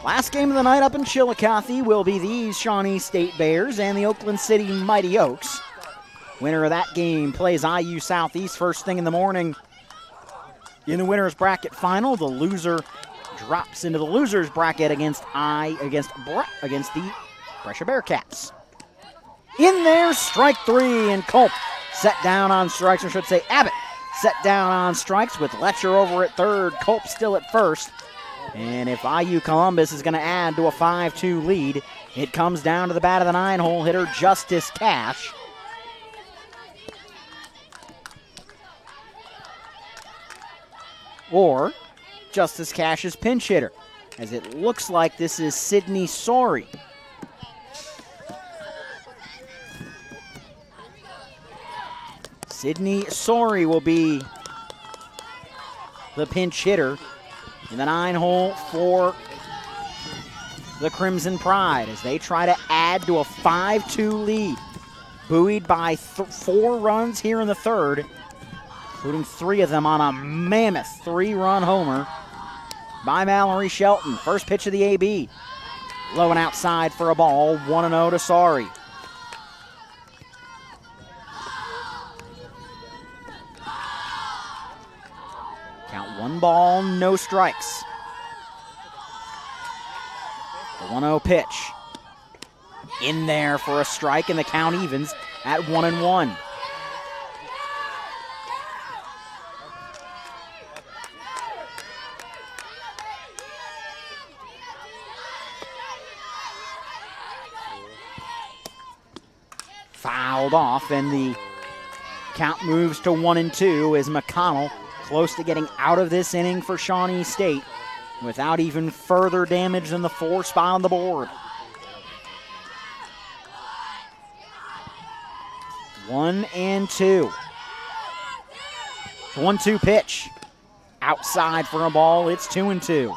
[SPEAKER 3] Last game of the night up in Chillicothe will be these Shawnee State Bears and the Oakland City Mighty Oaks. Winner of that game plays IU Southeast first thing in the morning. In the winner's bracket final, the loser drops into the loser's bracket against the Brescia Bearcats. In there, strike 3, and Culp set down on strikes, or should say Abbott set down on strikes with Letcher over at third, Culp still at first. And if IU Columbus is going to add to a 5-2 lead, it comes down to the bat of the 9-hole hitter, Justice Cash. Or Justice Cash's pinch hitter, as it looks like this is Sydney Sorey. Sydney Sorey will be the pinch hitter in the 9-hole for the Crimson Pride as they try to add to a 5-2 lead. Buoyed by 4 runs here in the third, including 3 of them on a mammoth 3-run homer by Mallory Shelton. First pitch of the AB. Low and outside for a ball, 1-0 to Sorey. Count 1 ball, no strikes. The 1-0 pitch. In there for a strike, and the count evens at 1-1. Fouled off, and the count moves to 1-2 as McConnell close to getting out of this inning for Shawnee State without even further damage than the 4 spot on the board. 1-2. The 1-2 pitch. Outside for a ball, it's 2-2.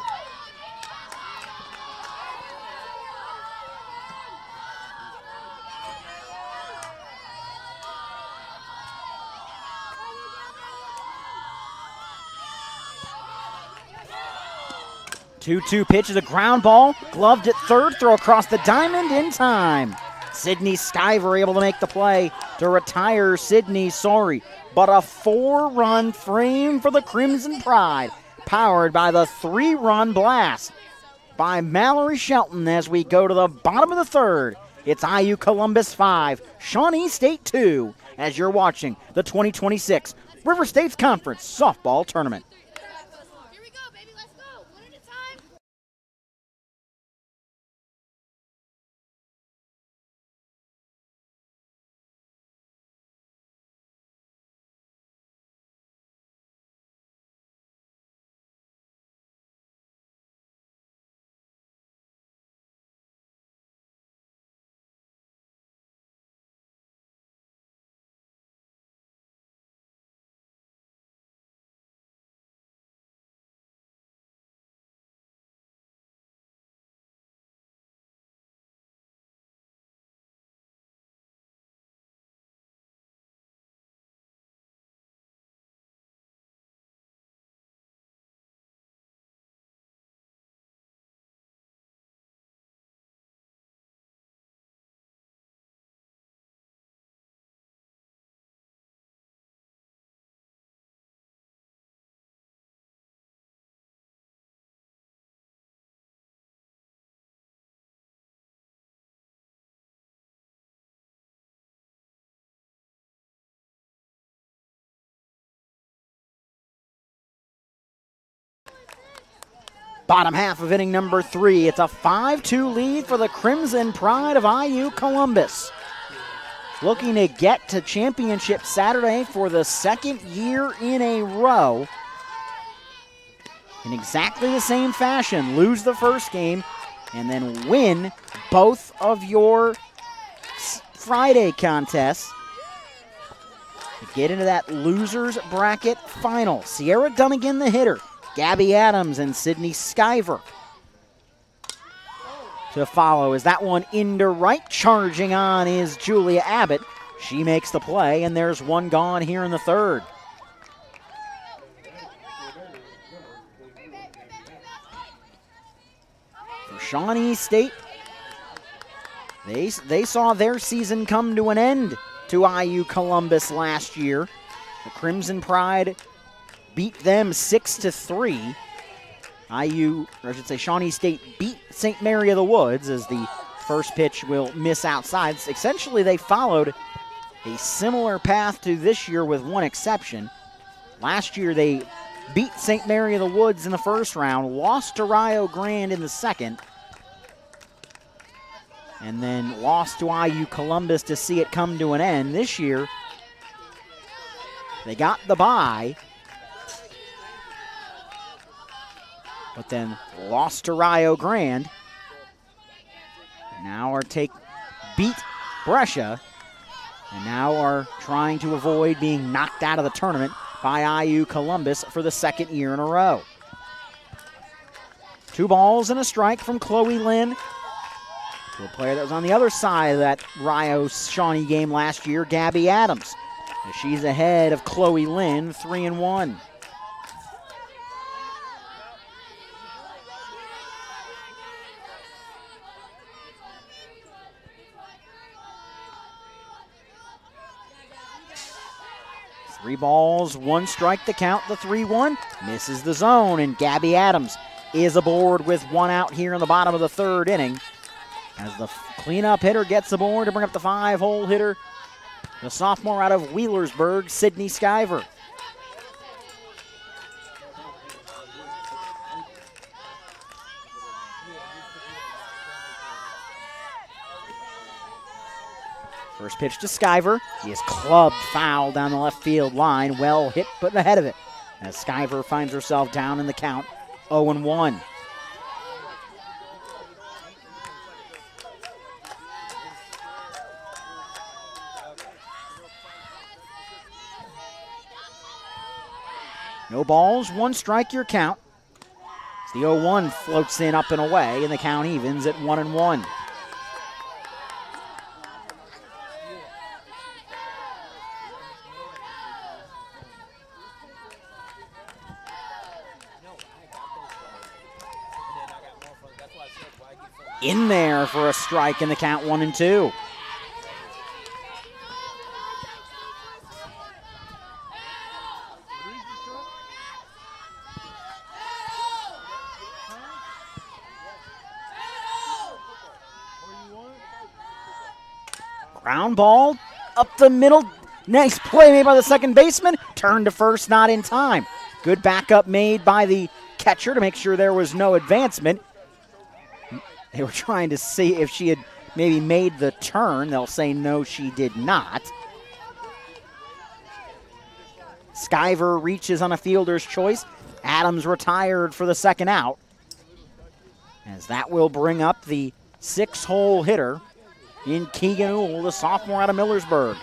[SPEAKER 3] Two-two pitch is a ground ball, gloved at third, throw across the diamond in time. Sydney Skyver able to make the play to retire Sydney Sorey. But a 4-run frame for the Crimson Pride, powered by the 3-run blast by Mallory Shelton as we go to the bottom of the third. It's IU Columbus 5, Shawnee State 2, as you're watching the 2026 River States Conference Softball Tournament. Bottom half of inning number 3. It's a 5-2 lead for the Crimson Pride of IU Columbus. Looking to get to championship Saturday for the second year in a row. In exactly the same fashion, lose the first game and then win both of your Friday contests to get into that loser's bracket final. Sierra Dunnigan, the hitter. Gabby Adams and Sydney Skyver to follow. As that one into right, charging on is Julia Abbott. She makes the play, and there's one gone here in the third. For Shawnee State, they saw their season come to an end to IU Columbus last year. The Crimson Pride beat them 6-3. Shawnee State beat St. Mary of the Woods as the first pitch will miss outside. Essentially, they followed a similar path to this year with one exception. Last year, they beat St. Mary of the Woods in the first round, lost to Rio Grande in the second, and then lost to IU Columbus to see it come to an end. This year, they got the bye, but then lost to Rio Grande. Now beat Brescia, and now are trying to avoid being knocked out of the tournament by IU Columbus for the second year in a row. 2 balls and a strike from Chloe Lynn to a player that was on the other side of that Rio-Shawnee game last year, Gabby Adams. She's ahead of Chloe Lynn, 3-1. Three balls, 1 strike to count the 3-1. Misses the zone, and Gabby Adams is aboard with 1 out here in the bottom of the third inning. As the cleanup hitter gets aboard to bring up the 5-hole hitter, the sophomore out of Wheelersburg, Sydney Skyver. First pitch to Skyver. He is clubbed foul down the left field line. Well hit, but ahead of it. As Skyver finds herself down in the count, 0-1. No balls, 1 strike, your count. As the 0-1 floats in up and away, and the count evens at 1-1. In there for a strike in the count, 1-2. Ground ball up the middle. Nice play made by the second baseman. Turned to first, not in time. Good backup made by the catcher to make sure there was no advancement. They were trying to see if she had maybe made the turn. They'll say no, she did not. Skyver reaches on a fielder's choice. Adams retired for the second out. As that will bring up the 6-hole hitter in Keegan Uhl, the sophomore out of Millersburg.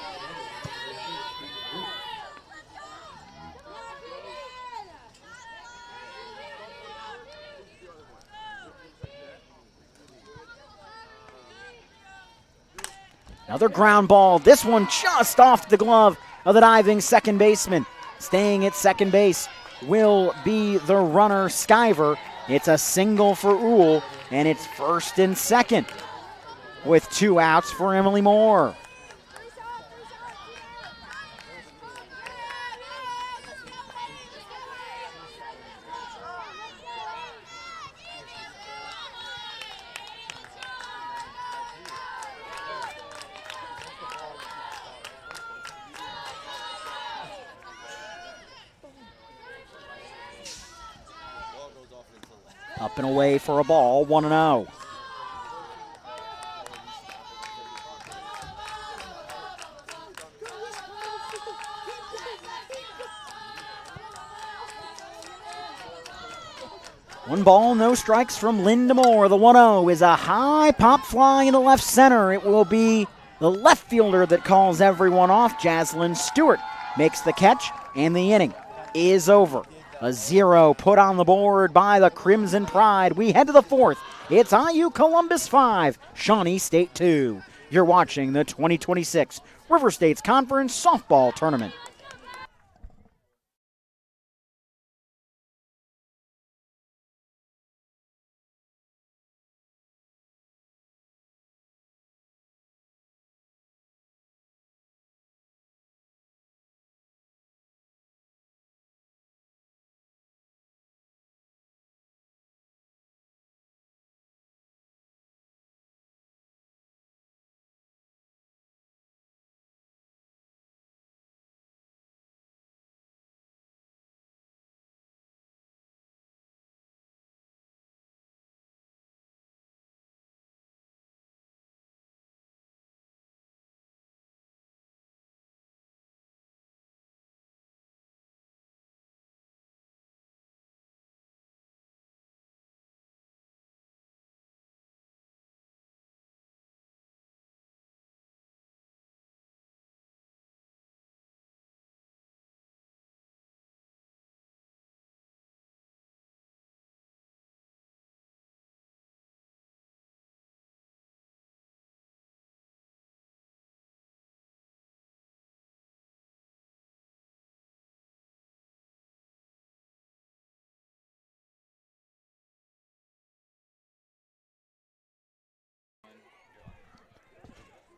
[SPEAKER 3] Another ground ball, this one just off the glove of the diving second baseman. Staying at second base will be the runner, Skyver. It's a single for Uhl, and it's first and second with 2 outs for Emily Moore. Up and away for a ball, 1-0. One ball, no strikes from Linda Moore. The 1-0 is a high pop fly into left center. It will be the left fielder that calls everyone off. Jaslyn Stewart makes the catch, and the inning is over. A 0 put on the board by the Crimson Pride. We head to the fourth. It's IU Columbus 5, Shawnee State 2. You're watching the 2026 River States Conference Softball Tournament.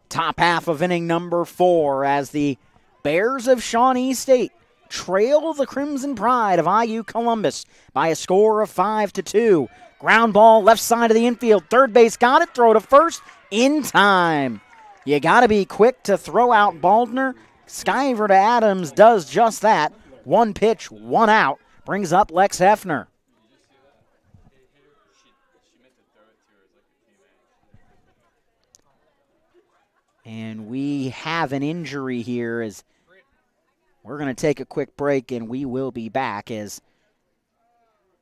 [SPEAKER 3] Top half of inning number 4 as the Bears of Shawnee State trail the Crimson Pride of IU Columbus by a score of 5-2. Ground ball left side of the infield. Third base got it. Throw to first in time. You got to be quick to throw out Baldner. Skyver to Adams does just that. One pitch, one out. Brings up Lex Hefner. And we have an injury here as we're going to take a quick break, and we will be back as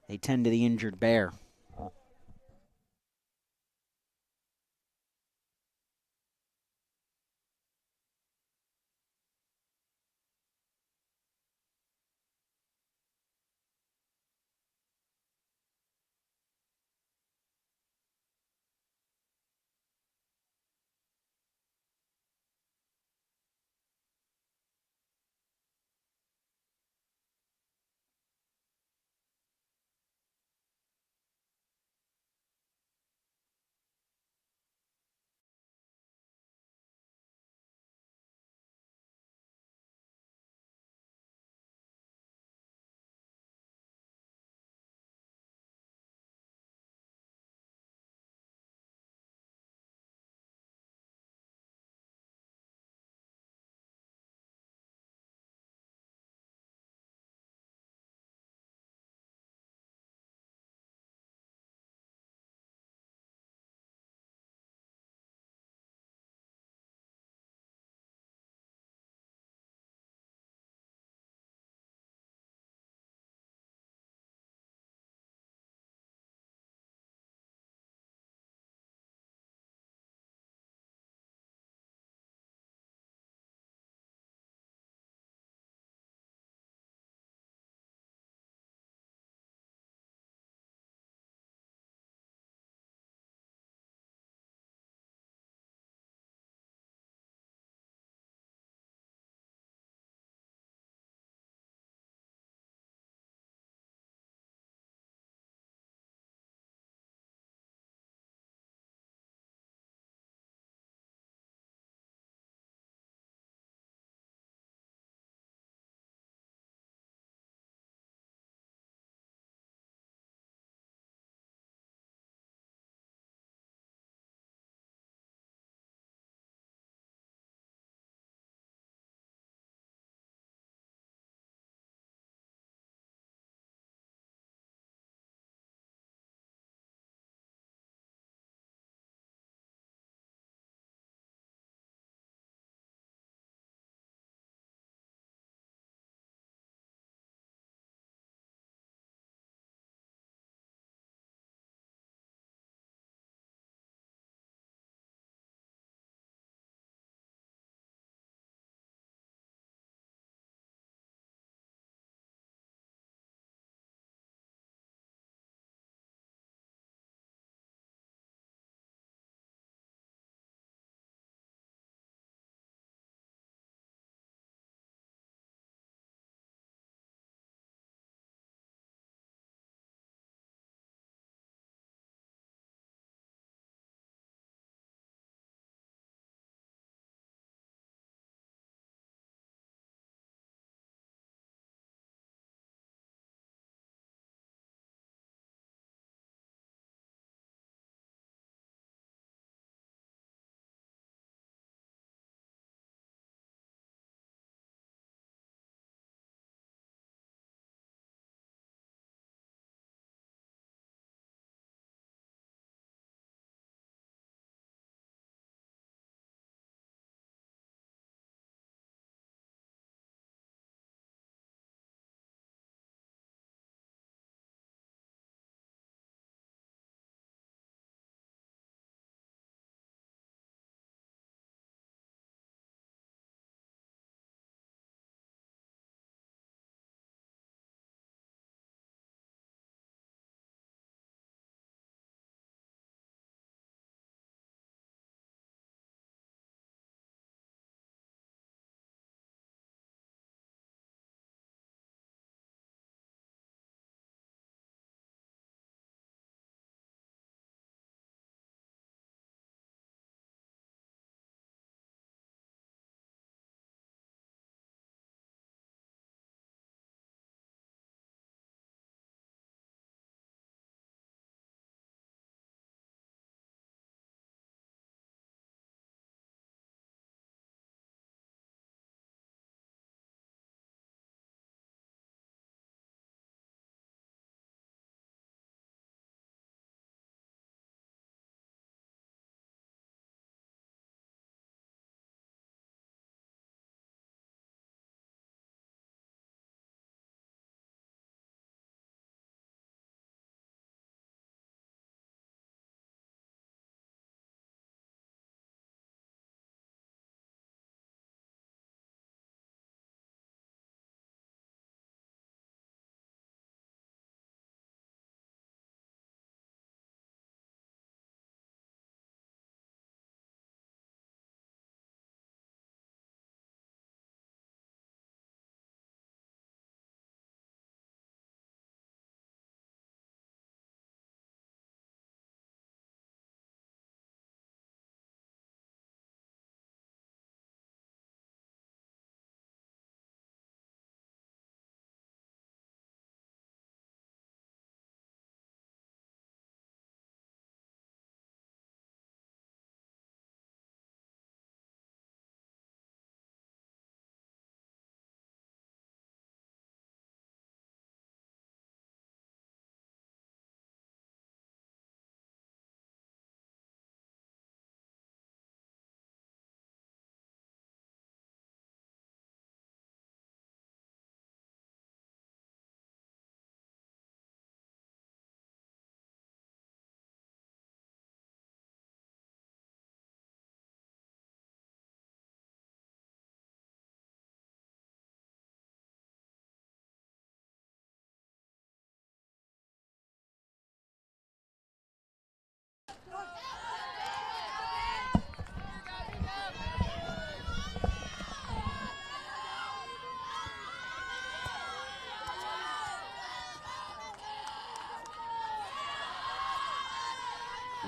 [SPEAKER 3] they tend to the injured Bear.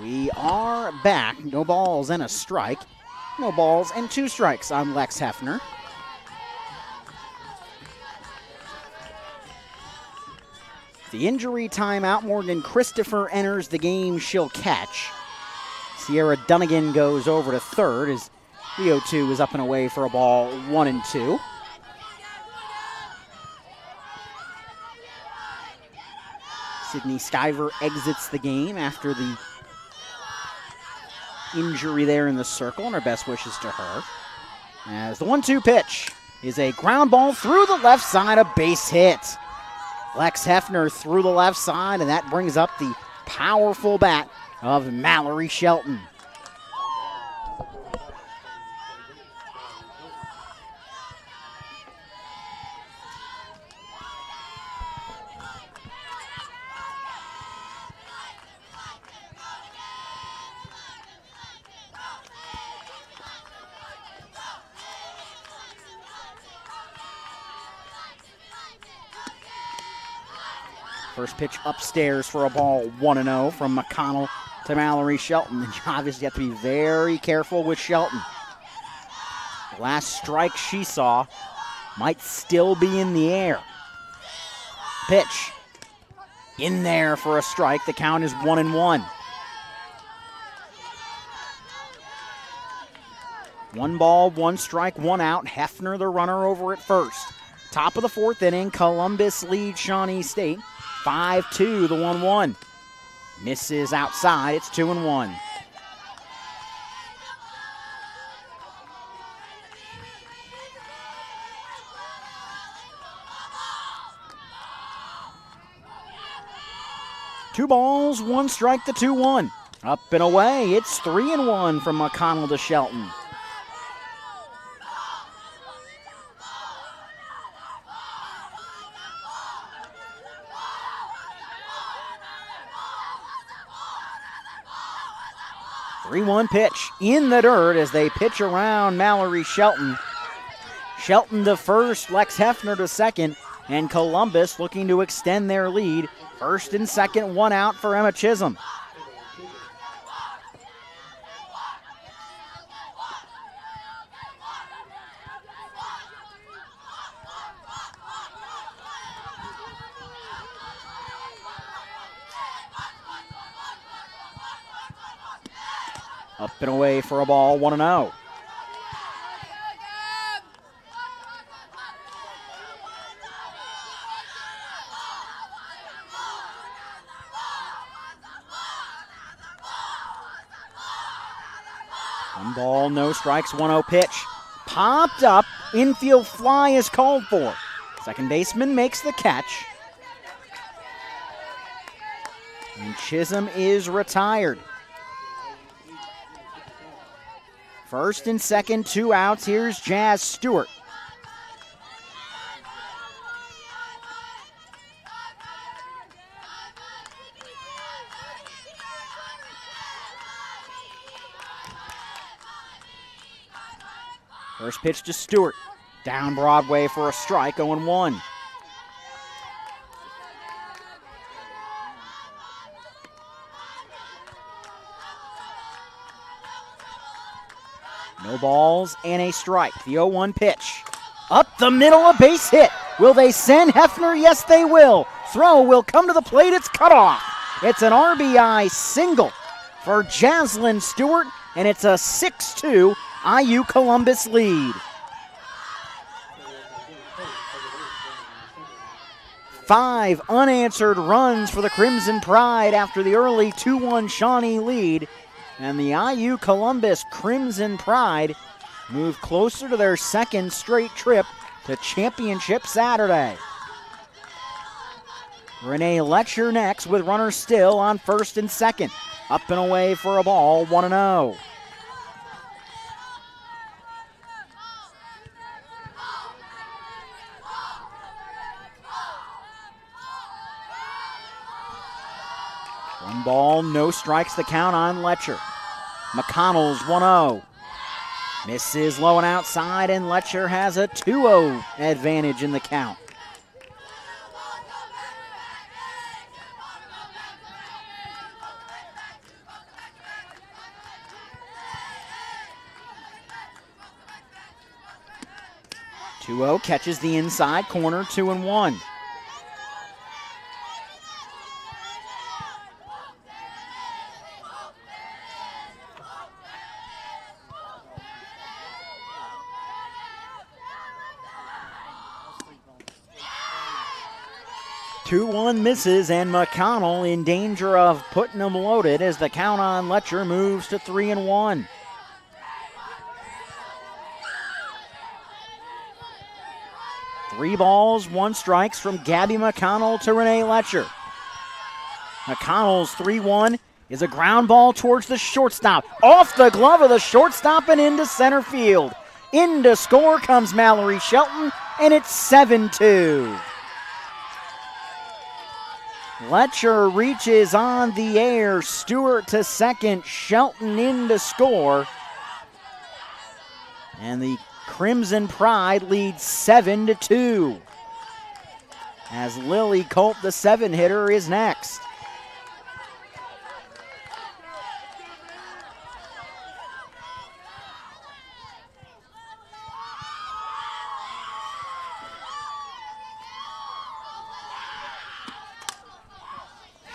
[SPEAKER 3] We are back. No balls and a strike. No balls and 2 strikes on Lex Hefner. The injury timeout, Morgan Christopher enters the game. She'll catch. Sierra Dunnigan goes over to third as the 0-2 is up and away for a ball 1-2. Sydney Skyver exits the game after the injury there in the circle, and our best wishes to her. As the 1-2 pitch is a ground ball through the left side, a base hit. Lex Hefner through the left side, and that brings up the powerful bat of Mallory Shelton. First pitch upstairs for a ball 1-0 from McConnell to Mallory Shelton. And you obviously have to be very careful with Shelton. The last strike she saw might still be in the air. Pitch in there for a strike. The count is 1-1. 1 ball, 1 strike, 1 out. Hefner the runner over at first. Top of the 4th inning, Columbus leads Shawnee State 5-2, the 1-1. Misses outside, it's 2-1. Two balls, 1 strike, the 2-1. Up and away, it's 3-1 from McConnell to Shelton. Three-one pitch in the dirt as they pitch around Mallory Shelton. Shelton to first, Lex Hefner to second, and Columbus looking to extend their lead. First and second, 1 out for Emma Chisholm. Up and away for a ball, 1-0. One ball, no strikes, 1-0 pitch. Popped up, infield fly is called for. Second baseman makes the catch. And Chisholm is retired. First and second, 2 outs. Here's Jazz Stewart. First pitch to Stewart. Down Broadway for a strike, 0-1. No balls and a strike. The 0-1 pitch. Up the middle, a base hit. Will they send Hefner? Yes, they will. Throw will come to the plate. It's cut off. It's an RBI single for Jaslyn Stewart, and it's a 6-2 IU Columbus lead. 5 unanswered runs for the Crimson Pride after the early 2-1 Shawnee lead. And the IU Columbus Crimson Pride move closer to their second straight trip to championship Saturday. Renee Letcher next with runners still on first and second. Up and away for a ball, 1-0. ball, no strikes, the count on Letcher. McConnell's 1-0. Misses low and outside, and Letcher has a 2-0 advantage in the count. Catches the inside corner, 2-1. Misses, and McConnell in danger of putting them loaded as the count on Letcher moves to 3-1. Three balls, one strikes from Gabby McConnell to Renee Letcher. McConnell's 3-1 is a ground ball towards the shortstop. Off the glove of the shortstop and into center field. Into score comes Mallory Shelton, and it's 7-2. Letcher reaches on the air. Stewart to second. Shelton in to score. And the Crimson Pride leads 7-2. As Lily Culp, the 7-hitter, is next.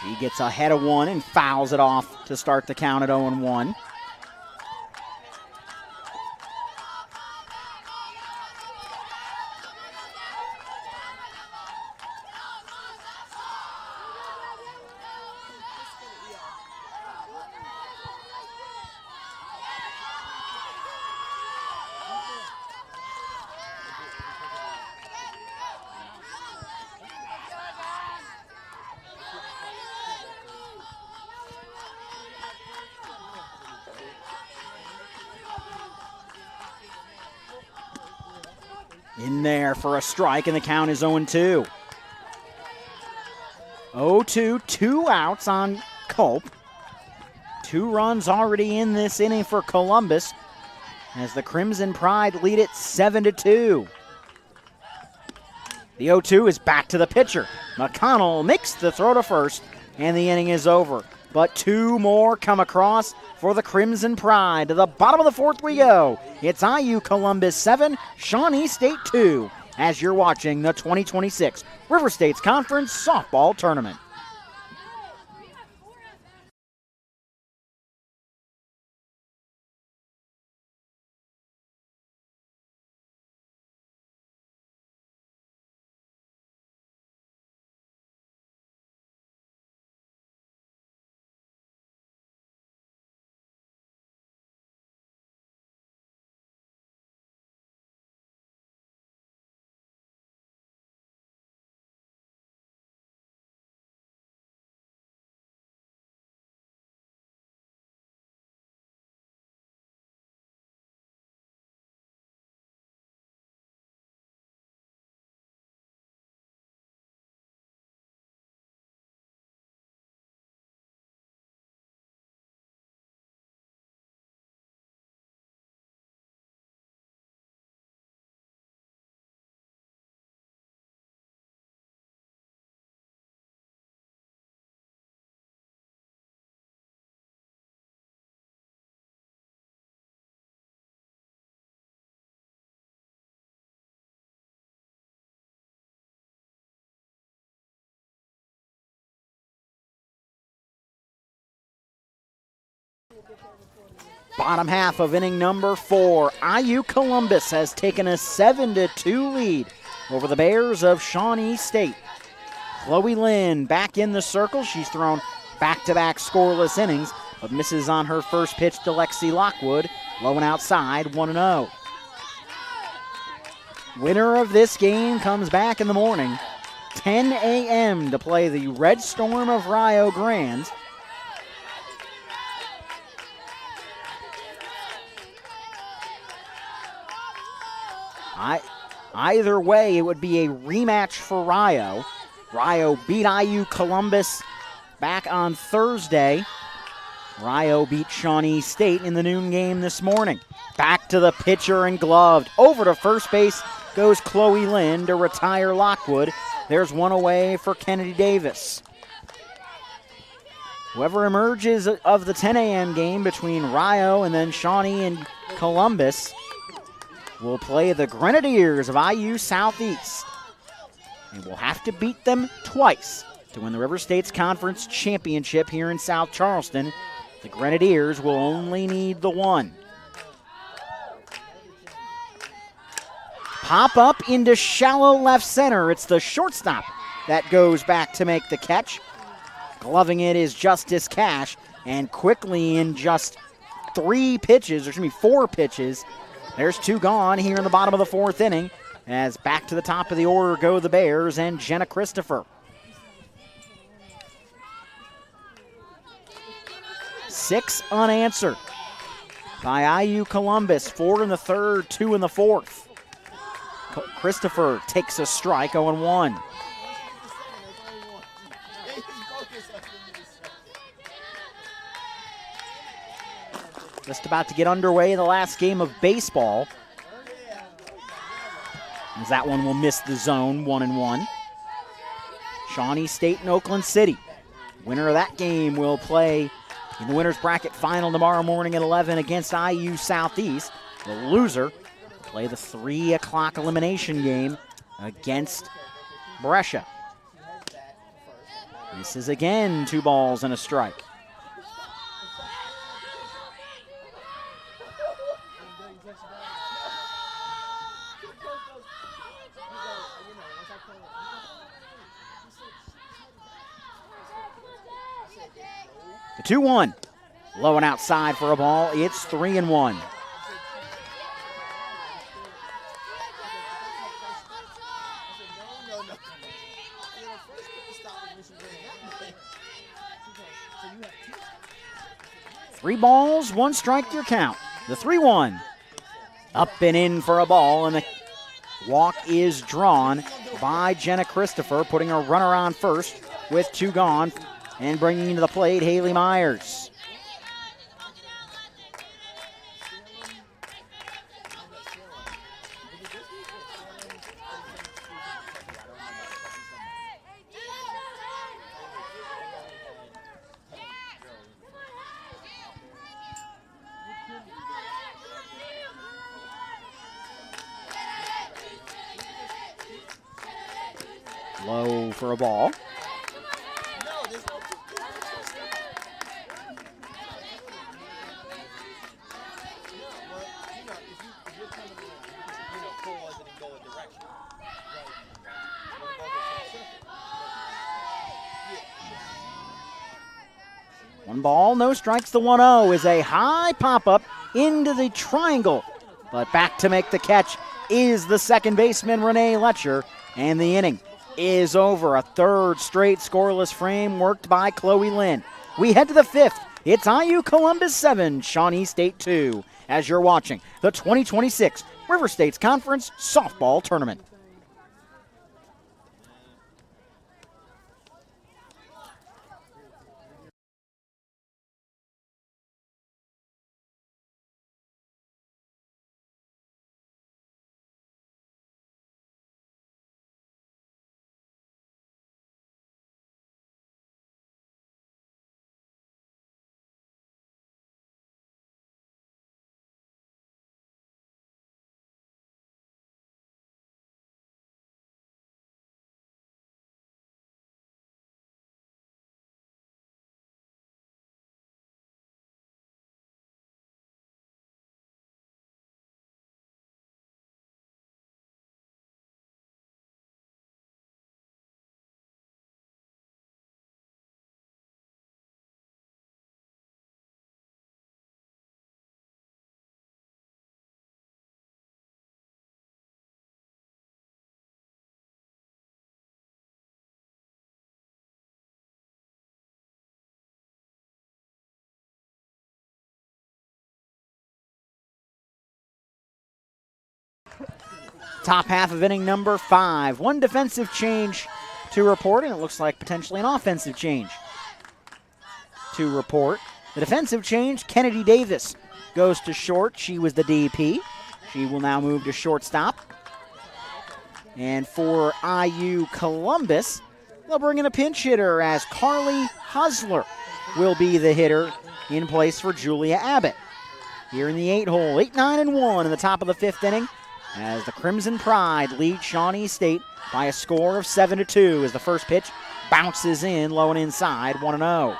[SPEAKER 3] She gets ahead of one and fouls it off to start the count at 0-1. In there for a strike, and the count is 0-2. 0-2, 2 outs on Culp. 2 runs already in this inning for Columbus as the Crimson Pride lead it 7-2. The 0-2 is back to the pitcher. McConnell makes the throw to first, and the inning is over. But 2 more come across for the Crimson Pride. To the bottom of the 4th we go. It's IU Columbus 7, Shawnee State 2, as you're watching the 2026 River States Conference Softball Tournament. Bottom half of inning number 4, IU Columbus has taken a 7-2 lead over the Bears of Shawnee State. Chloe Lynn back in the circle. She's thrown back-to-back scoreless innings, but misses on her first pitch to Lexi Lockwood. Low and outside, 1-0. Winner of this game comes back in the morning, 10 a.m. to play the Red Storm of Rio Grande. Either way, it would be a rematch for Rio. Rio beat IU Columbus back on Thursday. Rio beat Shawnee State in the noon game this morning. Back to the pitcher and gloved. Over to first base goes Chloe Lynn to retire Lockwood. There's one away for Kennedy Davis. Whoever emerges of the 10 a.m. game between Rio and then Shawnee and Columbus will play the Grenadiers of IU Southeast. And will have to beat them twice to win the River States Conference Championship here in South Charleston. The Grenadiers will only need the one. Pop up into shallow left center. It's the shortstop that goes back to make the catch. Gloving it is Justice Cash, and quickly in just 4 pitches, there's 2 gone here in the bottom of the 4th inning, as back to the top of the order go the Bears and Jenna Christopher. 6 unanswered by IU Columbus, 4 in the 3rd, 2 in the 4th. Christopher takes a strike, 0-1. Just about to get underway in the last game of baseball, as that one will miss the zone, 1-1. Shawnee State and Oakland City. Winner of that game will play in the winner's bracket final tomorrow morning at 11 against IU Southeast. The loser will play the 3 o'clock elimination game against Brescia. This is again 2 balls and a strike. The 2-1. Low and outside for a ball. It's 3-1. Three balls, 1 strike your count. The 3-1. Up and in for a ball, and the walk is drawn by Jenna Christopher, putting a runner on first with 2 gone. And bringing into the plate, Haley Myers. Low for a ball. One ball, no strikes. The 1-0 is a high pop-up into the triangle. But back to make the catch is the second baseman, Renee Letcher. And the inning is over. A 3rd straight scoreless frame worked by Chloe Lynn. We head to the 5th. It's IU Columbus 7, Shawnee State 2, as you're watching the 2026 River States Conference Softball Tournament. Top half of inning number 5. 1 defensive change to report, and it looks like potentially an offensive change. to report. The defensive change, Kennedy Davis goes to short. She was the DP. She will now move to shortstop. And for IU Columbus, they'll bring in a pinch hitter as Carly Hosler will be the hitter in place for Julia Abbott. Here in the 8-hole, 8-9-1 in the top of the 5th inning as the Crimson Pride lead Shawnee State by a score of 7-2 as the first pitch bounces in low and inside, 1-0.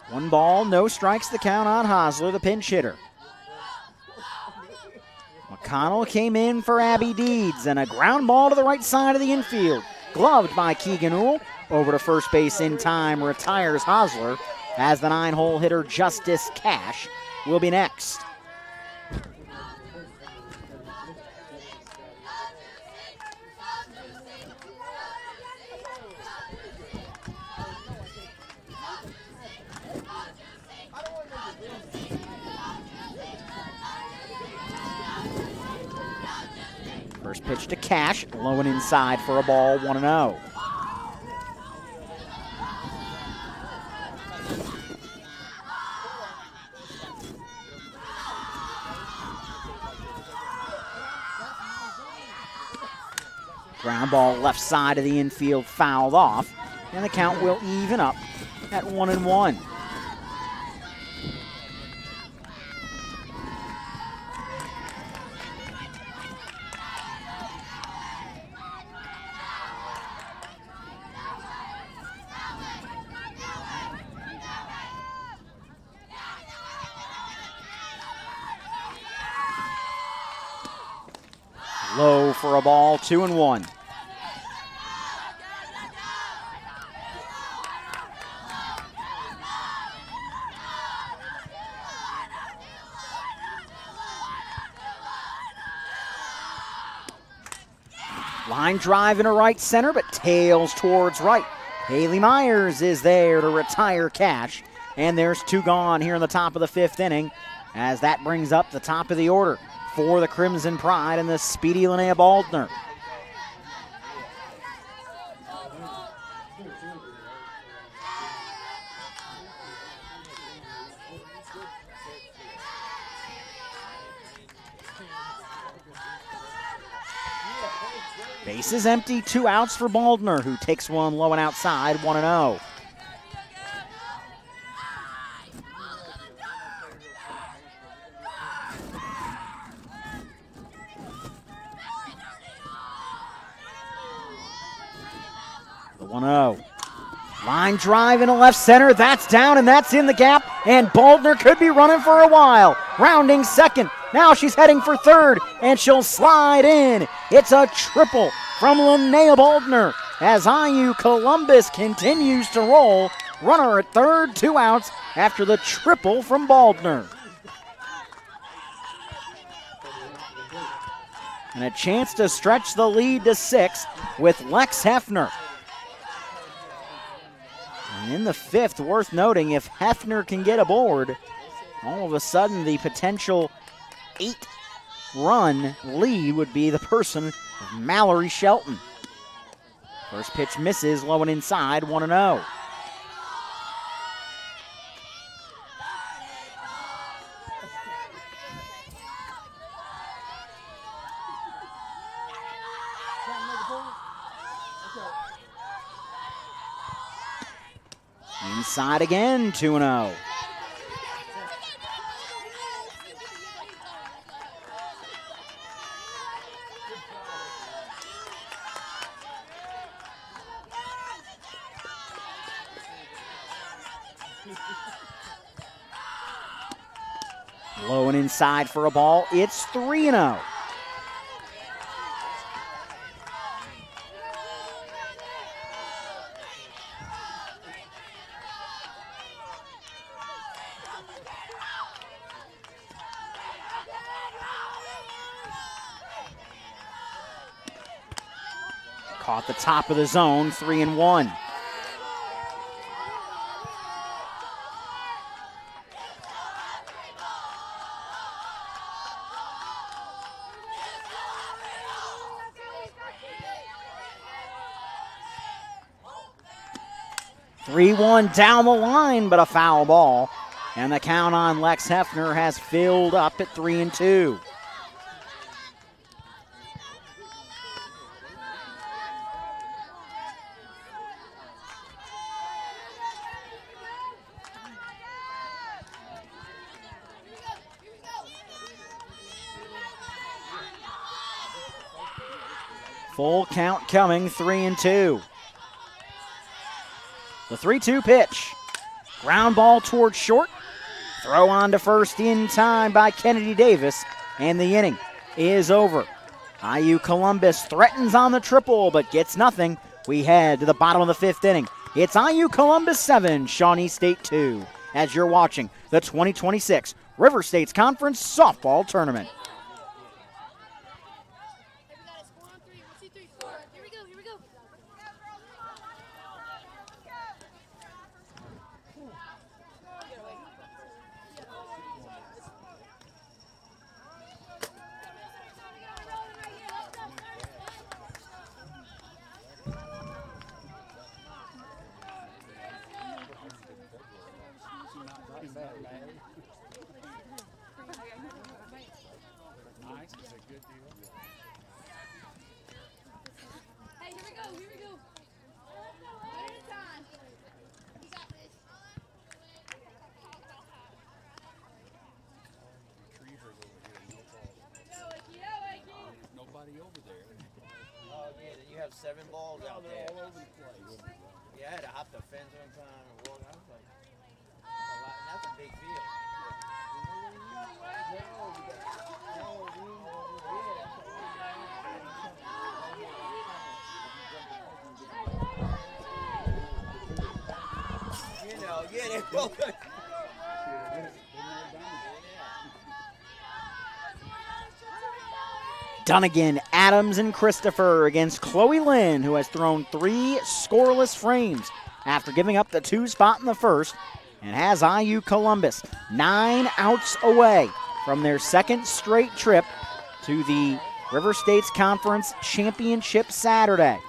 [SPEAKER 3] One ball, no strikes, the count on Hosler, the pinch hitter. McConnell came in for Abby Deeds, and a ground ball to the right side of the infield. Gloved by Keegan Uhl. Over to first base in time, retires Hosler, as the 9-hole hitter Justice Cash will be next. First pitch to Cash, low and inside for a ball, 1-0. Ground ball left side of the infield, fouled off, and the count will even up at 1-1. Low for a ball, 2-1. Line drive into right center, but tails towards right. Haley Myers is there to retire Cash, and there's 2 gone here in the top of the 5th inning, as that brings up the top of the order for the Crimson Pride and the speedy Linnea Baldner. Base is empty, 2 outs for Baldner, who takes one low and outside, 1-0. The 1-0. Line drive into left center. That's down and that's in the gap. And Baldner could be running for a while. Rounding second. Now she's heading for third. And she'll slide in. It's a triple from Linnea Baldner as IU Columbus continues to roll. Runner at third, 2 outs after the triple from Baldner. And a chance to stretch the lead to 6 with Lex Hefner. And in the 5th, worth noting, if Hefner can get aboard, all of a sudden the potential 8-run lead would be the person of Mallory Shelton. First pitch misses, low and inside, 1-0. Inside again, 2-0. Low and inside for a ball. It's 3-0. Caught the top of the zone, 3-1. 3-1 down the line, but a foul ball. And the count on Lex Hefner has filled up at 3-2. Full count coming, 3-2. The 3-2 pitch. Ground ball towards short. Throw on to first in time by Kennedy Davis, and the inning is over. IU Columbus threatens on the triple, but gets nothing. We head to the bottom of the 5th inning. It's IU Columbus 7, Shawnee State 2, as you're watching the 2026 River States Conference Softball Tournament.
[SPEAKER 4] Seven balls out there. All over the place. Yeah, I had to hop the fence one time and walk. I was like, that's a big field. You know, yeah, they both.
[SPEAKER 3] Dunnigan, Adams, and Christopher against Chloe Lynn, who has thrown 3 scoreless frames after giving up the 2 spot in the first, and has IU Columbus 9 outs away from their 2nd straight trip to the River States Conference Championship Saturday.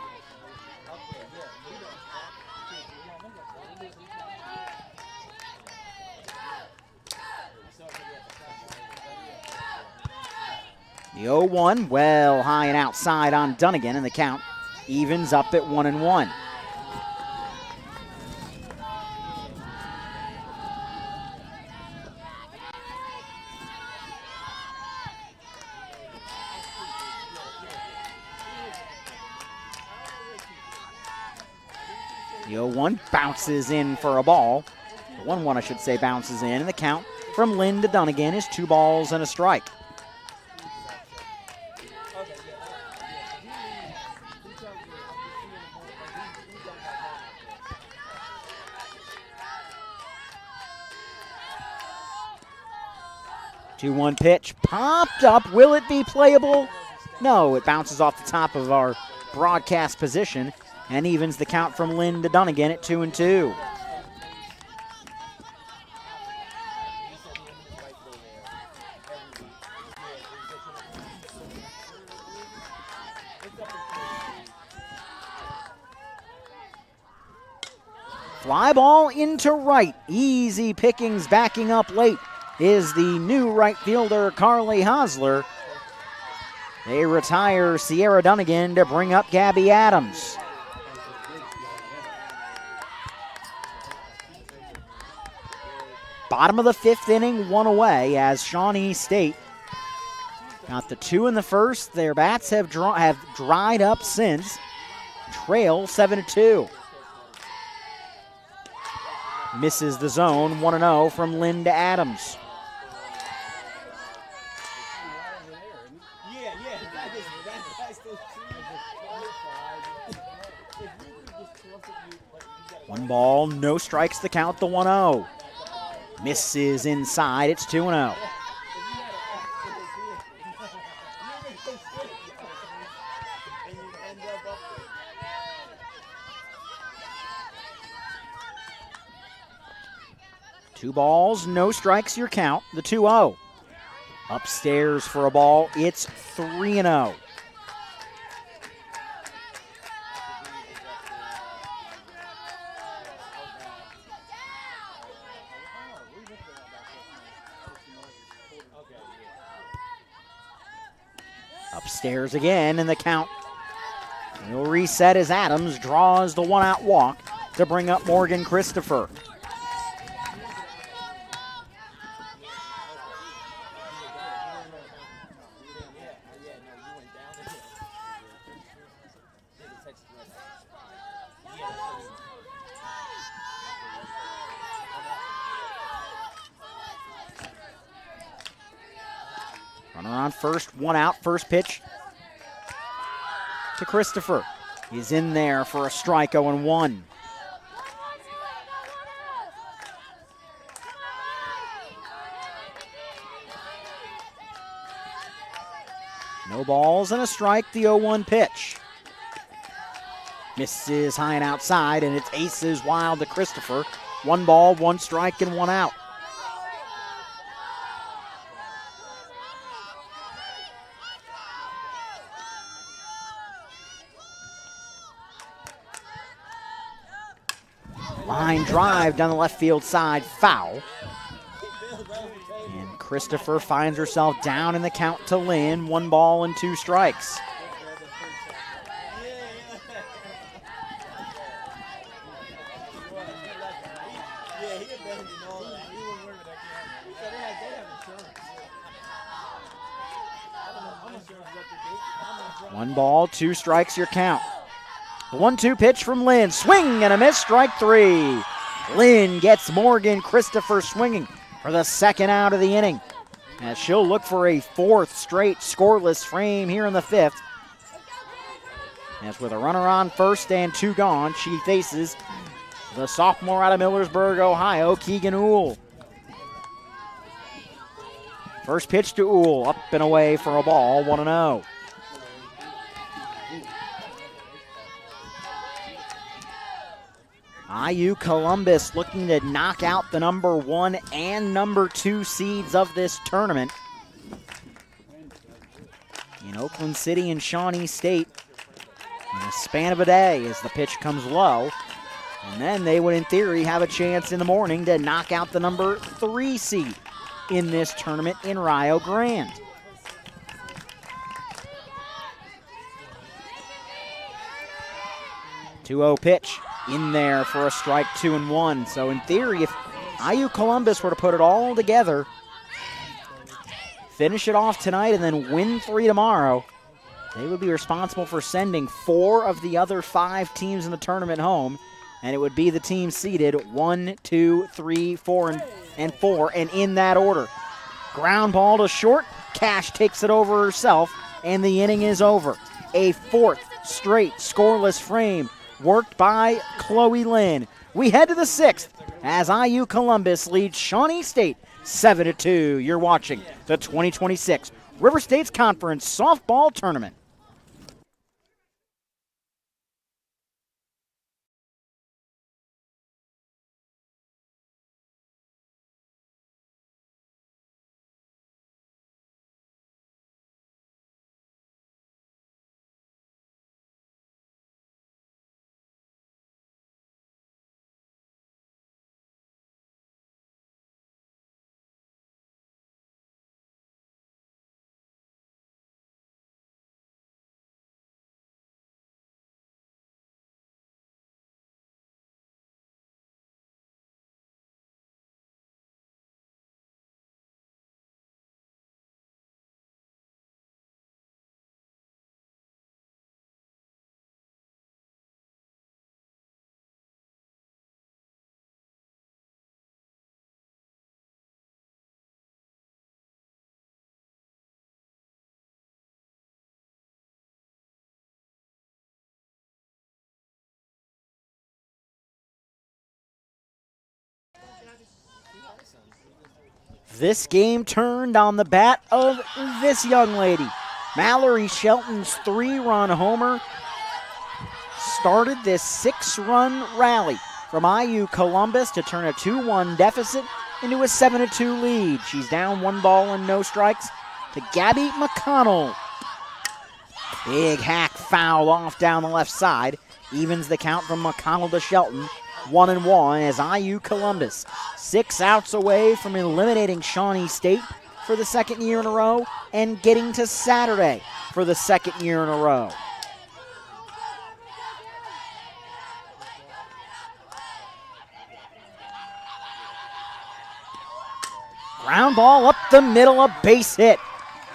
[SPEAKER 3] The 0-1 well high and outside on Dunnigan, and the count evens up at 1-1. The 0-1 bounces in for a ball. The 1-1, I should say, bounces in, and the count from Lynn to Dunnigan is 2 balls and a strike. Two-one pitch popped up. Will it be playable? No, it bounces off the top of our broadcast position and evens the count from Lynn to Dunnigan at 2-2. Fly ball into right. Easy pickings backing up late is the new right fielder, Carly Hosler. They retire Sierra Dunnigan to bring up Gabby Adams. Bottom of the 5th inning, 1 away as Shawnee State got the 2 in the first. Their bats have dried up since. Trail 7-2. Misses the zone, 1-0 from Lynn to Adams. One ball, no strikes to count the 1-0. Misses inside, it's 2-0. Two balls, no strikes, your count, the 2-0. Upstairs for a ball, it's 3-0. Upstairs again, and the count will reset as Adams draws the one-out walk to bring up Morgan Christopher. Runner on first, one out, first pitch to Christopher. He's in there for a strike, 0-1. No balls and a strike, the 0-1 pitch. Misses high and outside, and it's aces wild to Christopher. 1 ball, 1 strike, and 1 out. Line drive down the left field side, foul. And Christopher finds herself down in the count to Lynn. 1 ball and 2 strikes. One ball, 2 strikes, your count. The 1-2 pitch from Lynn. Swing and a miss, strike 3. Lynn gets Morgan Christopher swinging for the second out of the inning. As she'll look for a 4th straight scoreless frame here in the 5th. As with a runner on first and 2 gone, she faces the sophomore out of Millersburg, Ohio, Keegan Uhl. First pitch to Uhl, up and away for a ball, 1-0. IU Columbus looking to knock out the number 1 and number 2 seeds of this tournament. In Oakland City and Shawnee State, in a span of a day as the pitch comes low. And then they would, in theory, have a chance in the morning to knock out the number 3 seed in this tournament in Rio Grande. Two-0 pitch. In there for a strike, 2-1. So in theory, if IU Columbus were to put it all together, finish it off tonight and then win 3 tomorrow, they would be responsible for sending 4 of the other 5 teams in the tournament home, and it would be the team seeded 1, 2, 3, 4, and 4, and in that order. Ground ball to short, Cash takes it over herself, and the inning is over. A 4th straight scoreless frame worked by Chloe Lynn. We head to the 6th as IU Columbus leads Shawnee State 7-2. You're watching the 2026 River States Conference Softball Tournament. This game turned on the bat of this young lady. Mallory Shelton's 3-run homer started this 6-run rally from IU Columbus to turn a 2-1 deficit into a 7-2 lead. She's down 1 ball and no strikes to Gabby McConnell. Big hack foul off down the left side. Evens the count from McConnell to Shelton. 1-1 as IU Columbus 6 outs away from eliminating Shawnee State for for the second year in a row and getting to Saturday for the second year in a row. Ground ball up the middle, a base hit.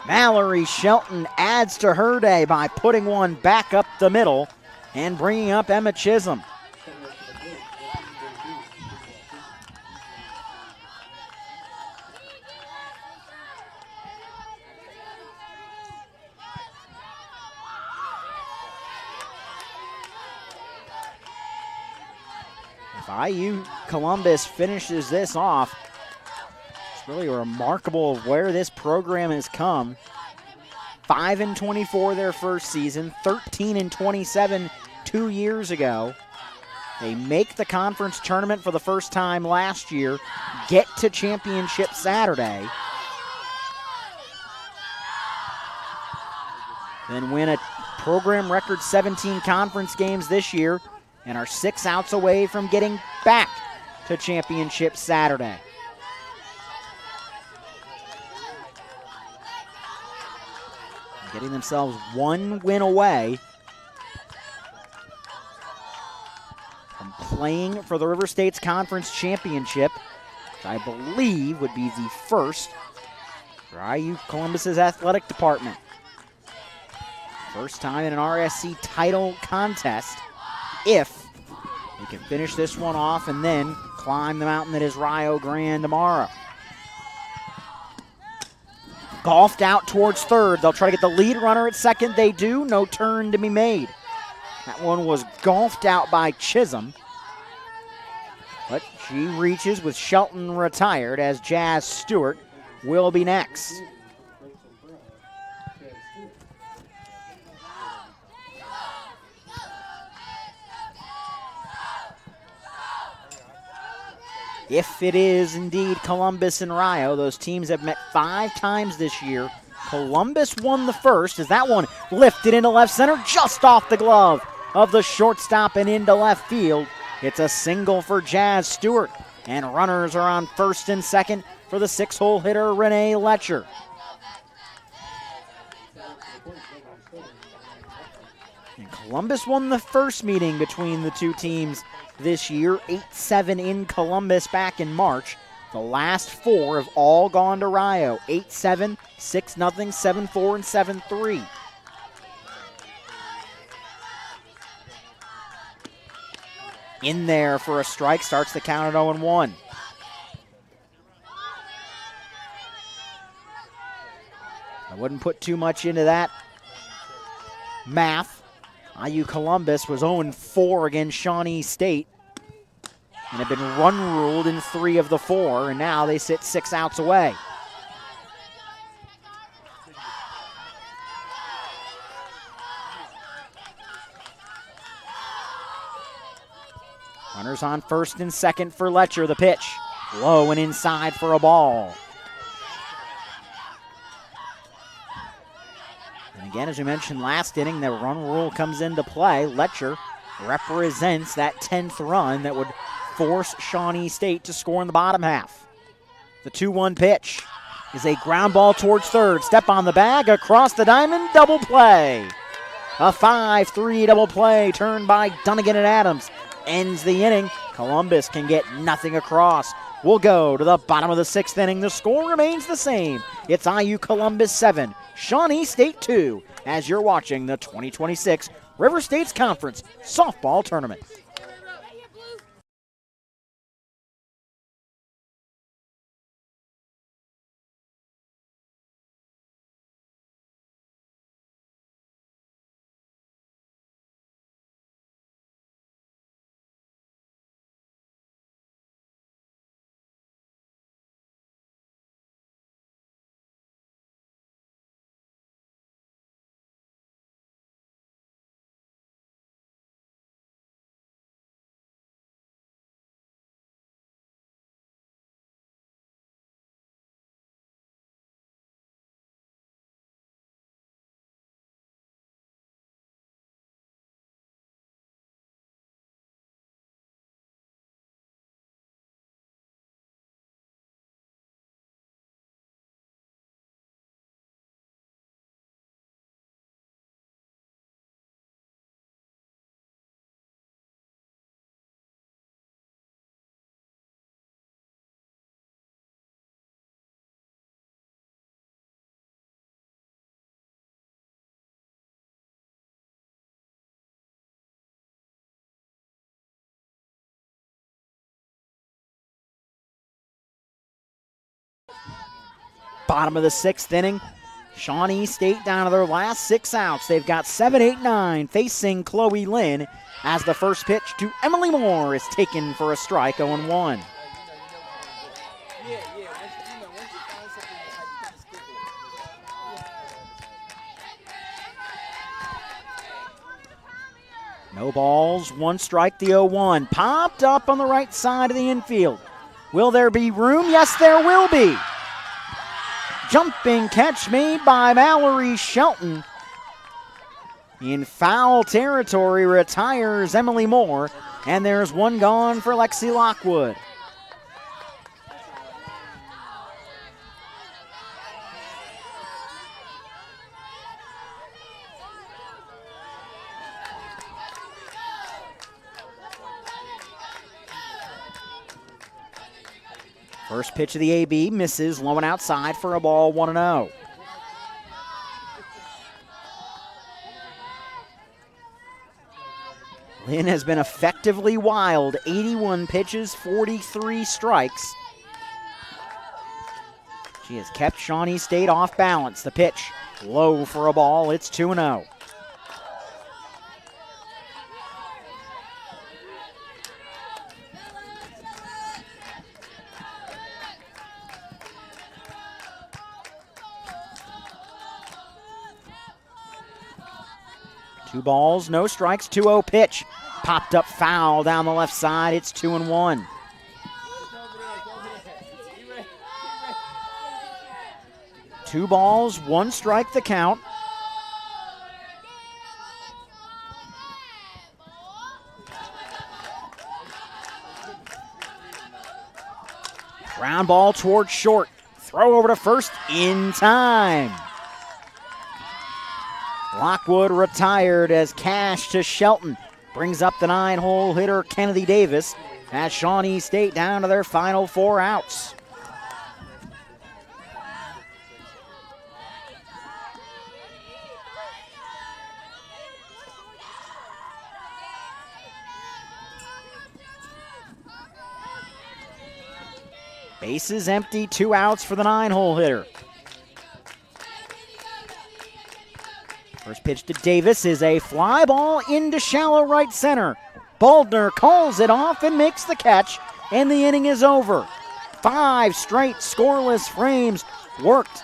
[SPEAKER 3] Mallory Shelton adds to her day by putting one back up the middle and bringing up Emma Chisholm. If IU Columbus finishes this off, it's really remarkable of where this program has come. 5-24 their first season, 13-27 2 years ago. They make the conference tournament for the first time last year, get to championship Saturday, then win a program record 17 conference games this year, and are 6 outs away from getting back to championship Saturday. Getting themselves 1 win away from playing for the River States Conference Championship, which I believe would be the first for IU Columbus's athletic department. First time in an RSC title contest, if they can finish this one off and then climb the mountain that is Rio Grande tomorrow. Golfed out towards third. They'll try to get the lead runner at second. They do. No turn to be made. That one was golfed out by Chisholm. But she reaches with Shelton retired as Jazz Stewart will be next. If it is indeed Columbus and Rio, those teams have met 5 times this year. Columbus won the first as that one lifted into left center just off the glove of the shortstop and into left field. It's a single for Jazz Stewart, and runners are on first and second for the 6-hole hitter Renee Letcher. And Columbus won the first meeting between the two teams this year, 8-7 in Columbus back in March. The last 4 have all gone to Rio, 8-7, 6-0, 7-4, and 7-3. In there for a strike, starts the count at 0-1. I wouldn't put too much into that math. IU Columbus was 0-4 against Shawnee State and have been run ruled in 3 of the 4, and now they sit 6 outs away. Runners on first and second for Letcher. The pitch low and inside for a ball. And again, as we mentioned last inning, the run rule comes into play. Letcher represents that 10th run that would force Shawnee State to score in the bottom half. The 2-1 pitch is a ground ball towards third. Step on the bag, across the diamond, double play. A 5-3 double play turned by Dunnigan and Adams ends the inning. Columbus can get nothing across. We'll go to the bottom of the 6th inning. The score remains the same. It's IU Columbus 7, Shawnee State 2, as you're watching the 2026 River States Conference Softball Tournament. Bottom of the 6th inning. Shawnee State down to their last 6 outs. They've got 7, 8, 9 facing Chloe Lynn as the first pitch to Emily Moore is taken for a strike, 0-1. No balls, 1 strike, the 0-1. Popped up on the right side of the infield. Will there be room? Yes, there will be. Jumping catch made by Mallory Shelton. In foul territory retires Emily Moore, and there's 1 gone for Lexi Lockwood. First pitch of the AB misses, low and outside for a ball, 1-0. Lynn has been effectively wild, 81 pitches, 43 strikes. She has kept Shawnee State off balance. The pitch, low for a ball, it's 2-0. Two balls, no strikes, 2-0 pitch. Popped up foul down the left side. It's 2-1. Two balls, 1 strike the count. Ground ball towards short. Throw over to first in time. Lockwood retired as cash to Shelton. Brings up the 9-hole hitter Kennedy Davis as Shawnee State down to their final 4 outs. Bases empty, 2 outs for the 9-hole hitter. First pitch to Davis is a fly ball into shallow right center. Baldner calls it off and makes the catch, and the inning is over. 5 straight scoreless frames worked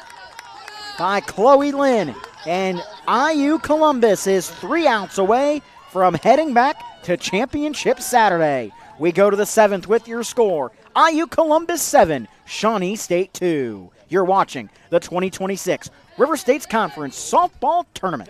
[SPEAKER 3] by Chloe Lynn, and IU Columbus is 3 outs away from heading back to Championship Saturday. We go to the 7th with your score. IU Columbus 7, Shawnee State 2. You're watching the 2026 River States Conference Softball Tournament.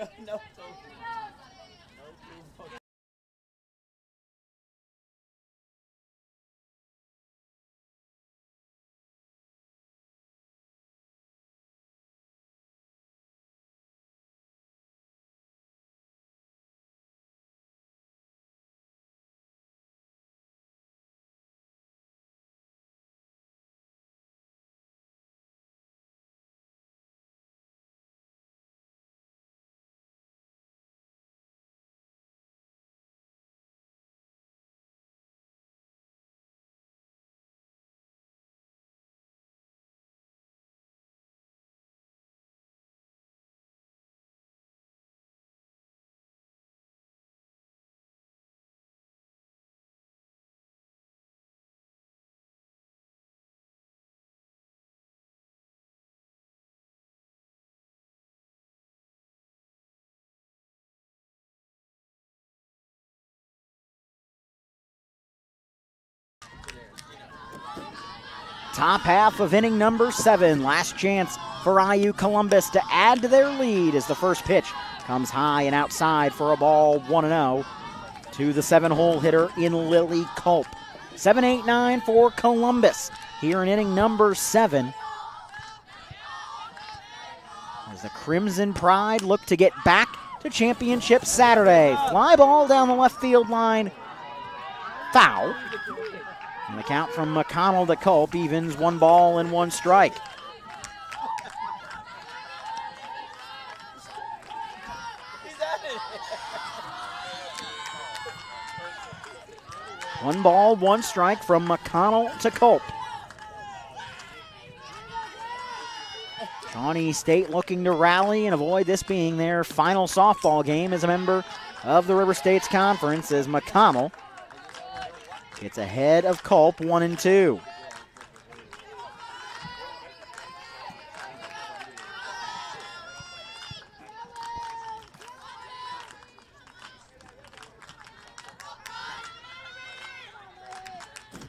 [SPEAKER 3] Top half of inning number 7. Last chance for IU Columbus to add to their lead as the first pitch comes high and outside for a ball, 1-0 to the 7-hole hitter in Lily Culp. 7-8-9 for Columbus here in inning number 7. As the Crimson Pride look to get back to Championship Saturday. Fly ball down the left field line. Foul. And the count from McConnell to Culp evens 1 ball and 1 strike. One ball, 1 strike from McConnell to Culp. Shawnee State looking to rally and avoid this being their final softball game as a member of the River States Conference, as McConnell gets ahead of Culp 1-2.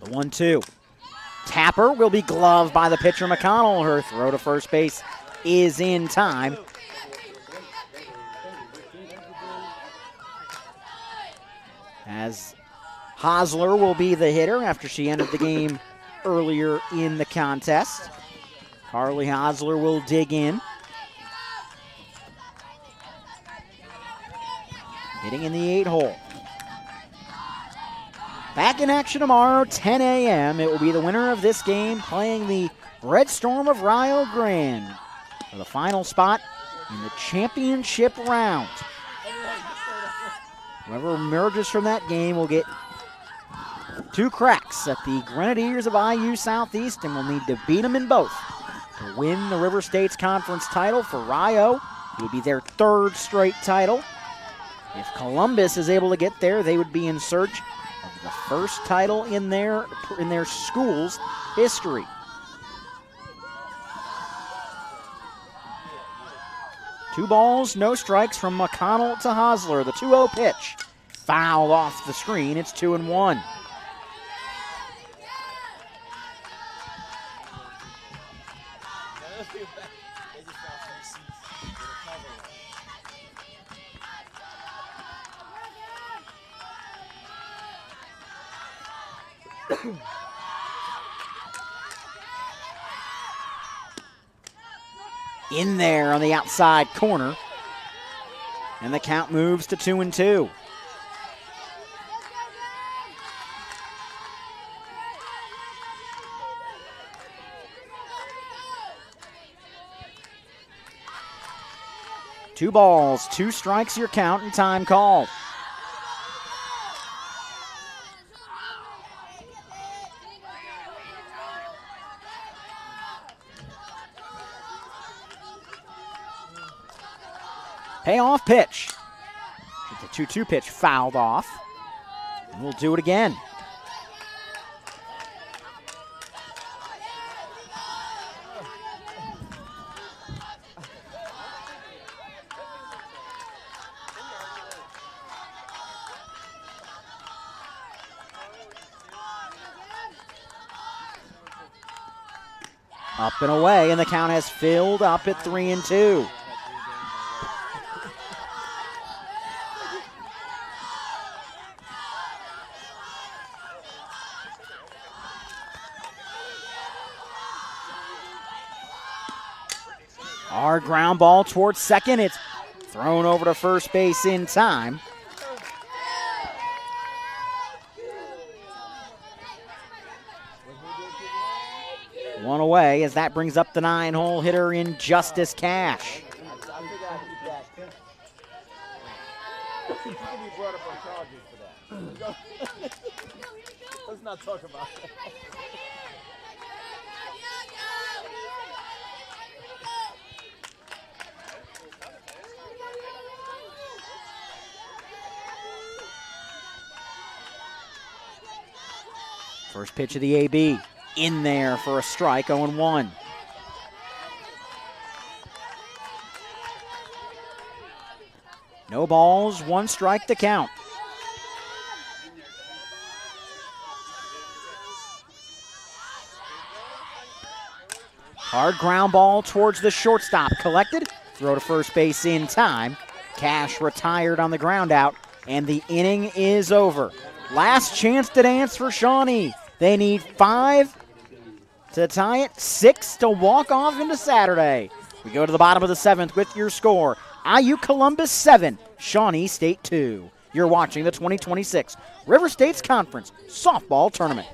[SPEAKER 3] The 1-2. Tapper will be gloved by the pitcher McConnell. Her throw to first base is in time. As Hosler will be the hitter after she ended the game earlier in the contest. Carly Hosler will dig in. Hitting in the 8-hole. Back in action tomorrow, 10 a.m. It will be the winner of this game playing the Red Storm of Rio Grande for the final spot in the championship round. Whoever emerges from that game will get 2 cracks at the Grenadiers of IU Southeast and will need to beat them in both to win the River States Conference title. For Rio, it would be their 3rd straight title. If Columbus is able to get there, they would be in search of the first title in their school's history. Two balls, no strikes from McConnell to Hosler. The 2-0 pitch. Fouled off the screen. It's 2-1. In there on the outside corner. And the count moves to 2-2. Two balls, 2 strikes, your count, and time called. Payoff pitch. The 2-2 pitch fouled off. And we'll do it again. Up and away, and the count has filled up at 3-2. Our ground ball towards second. It's thrown over to first base in time. One away as that brings up the 9-hole hitter in Justice Cash.
[SPEAKER 4] Let's not talk about it.
[SPEAKER 3] First pitch of the AB. In there for a strike, 0-1. No balls, 1 strike to count. Hard ground ball towards the shortstop. Collected, throw to first base in time. Cash retired on the ground out, and the inning is over. Last chance to dance for Shawnee. They need 5 to tie it, 6 to walk off into Saturday. We go to the bottom of the 7th with your score. IU Columbus 7, Shawnee State 2. You're watching the 2026 River States Conference Softball Tournament.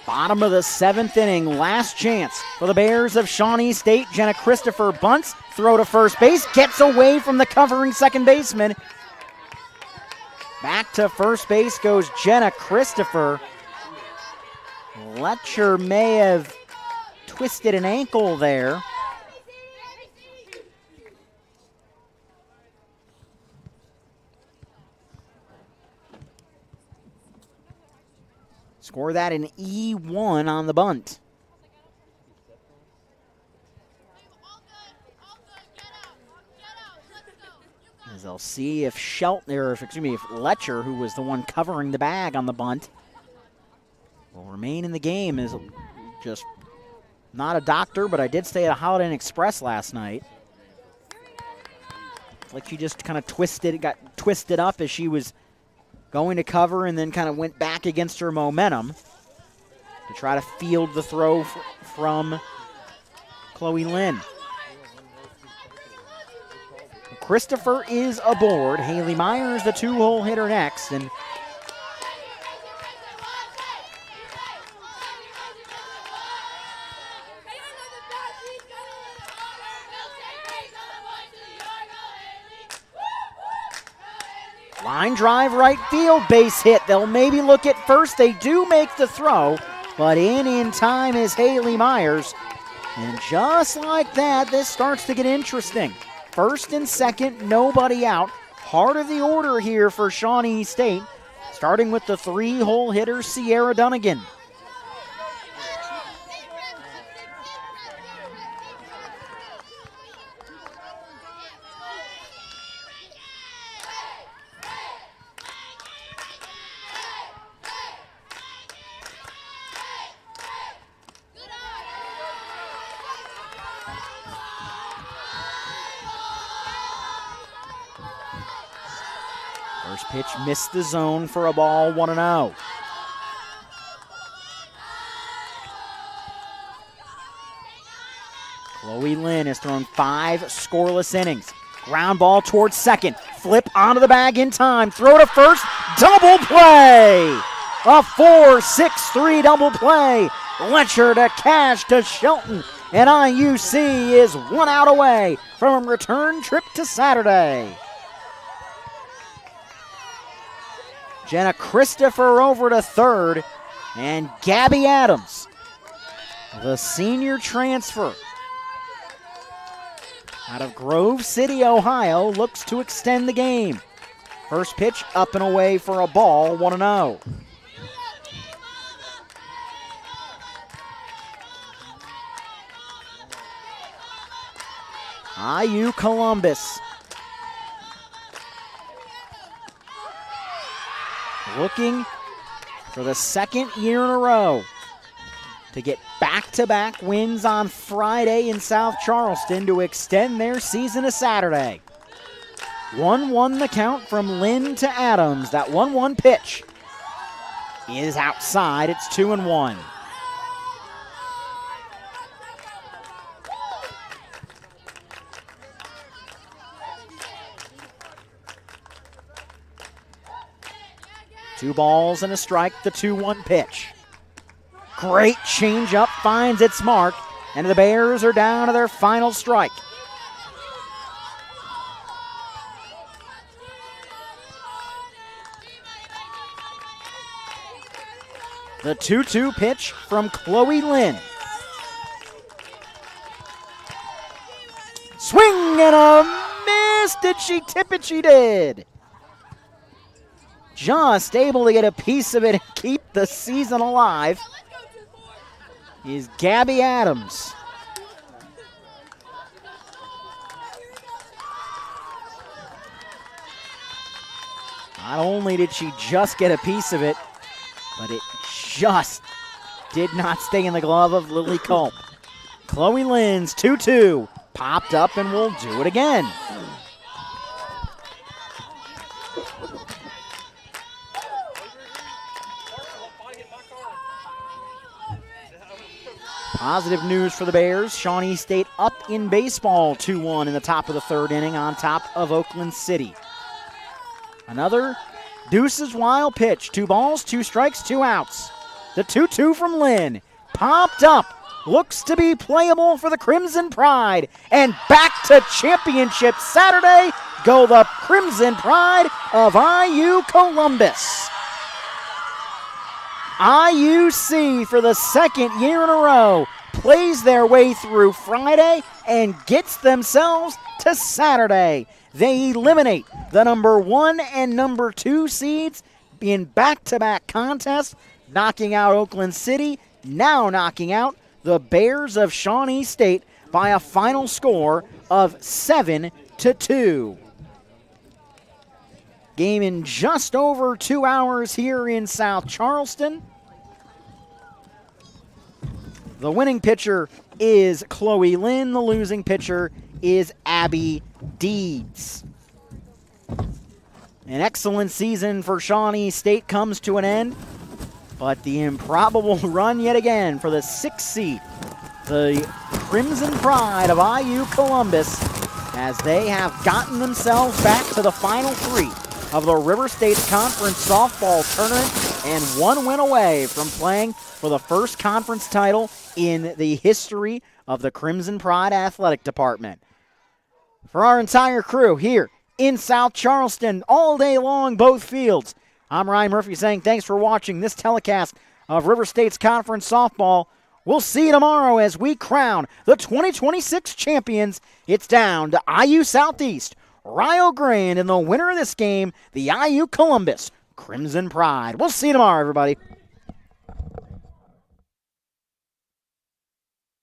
[SPEAKER 3] Bottom of the 7th inning, last chance for the Bears of Shawnee State. Jenna Christopher bunts, throw to first base, gets away from the covering second baseman. Back to first base goes Jenna Christopher. Letcher may have twisted an ankle there. Score that in E1 on the bunt. As they'll see if if Letcher, who was the one covering the bag on the bunt, will remain in the game. Is just not a doctor, but I did stay at a Holiday Inn Express last night. Like she just kind of got twisted up as she was going to cover and then kind of went back against her momentum to try to field the throw from Chloe Lynn. Christopher is aboard. Haley Myers, the 2-hole hitter next. And line drive right field, base hit. They'll maybe look at first. They do make the throw, but in time is Haley Myers. And just like that, this starts to get interesting. First and second, nobody out. Heart of the order here for Shawnee State, starting with the 3-hole hitter, Sierra Dunnigan. First pitch missed the zone for a ball, 1-0. Chloe Lynn has thrown 5 scoreless innings. Ground ball towards second. Flip onto the bag in time. Throw to first. Double play. A 4-6-3 double play. Letcher to Cash to Shelton. And IUC is 1 out away from a return trip to Saturday. Jenna Christopher over to third, and Gabby Adams, the senior transfer out of Grove City, Ohio, looks to extend the game. First pitch up and away for a ball, 1-0. IU Columbus looking for the second year in a row to get back-to-back wins on Friday in South Charleston to extend their season to Saturday. 1-1 the count from Lynn to Adams. That 1-1 pitch is outside. It's 2-1. Two balls and a strike, the 2-1 pitch. Great changeup, finds its mark, and the Bears are down to their final strike. The 2-2 pitch from Chloe Lynn. Swing and a miss. Did she tip it? She did. Just able to get a piece of it and keep the season alive is Gabby Adams. Not only did she just get a piece of it, but it just did not stay in the glove of Lily Culp. Chloe Lynn's 2-2 popped up and will do it again. Positive news for the Bears. Shawnee State up in baseball 2-1 in the top of the third inning on top of Oakland City. Another Deuce's wild pitch. 2 balls, 2 strikes, 2 outs. The 2-2 from Lynn. Popped up. Looks to be playable for the Crimson Pride. And back to championship Saturday go the Crimson Pride of IU Columbus. IUC, for the 2nd year in a row, plays their way through Friday and gets themselves to Saturday. They eliminate the number 1 and number 2 seeds in back-to-back contests, knocking out Oakland City, now knocking out the Bears of Shawnee State by a final score of 7-2. Game in just over 2 hours here in South Charleston. The winning pitcher is Chloe Lynn. The losing pitcher is Abby Deeds. An excellent season for Shawnee State comes to an end, but the improbable run yet again for the 6th seed, the Crimson Pride of IU Columbus, as they have gotten themselves back to the final 3 of the River States Conference softball tournament and 1 win away from playing for the first conference title in the history of the Crimson Pride Athletic Department. For our entire crew here in South Charleston, all day long, both fields, I'm Ryan Murphy saying thanks for watching this telecast of River States Conference softball. We'll see you tomorrow as we crown the 2026 champions. It's down to IU Southeast, Rio Grande, and the winner of this game, the IU Columbus Crimson Pride. We'll see you tomorrow, everybody.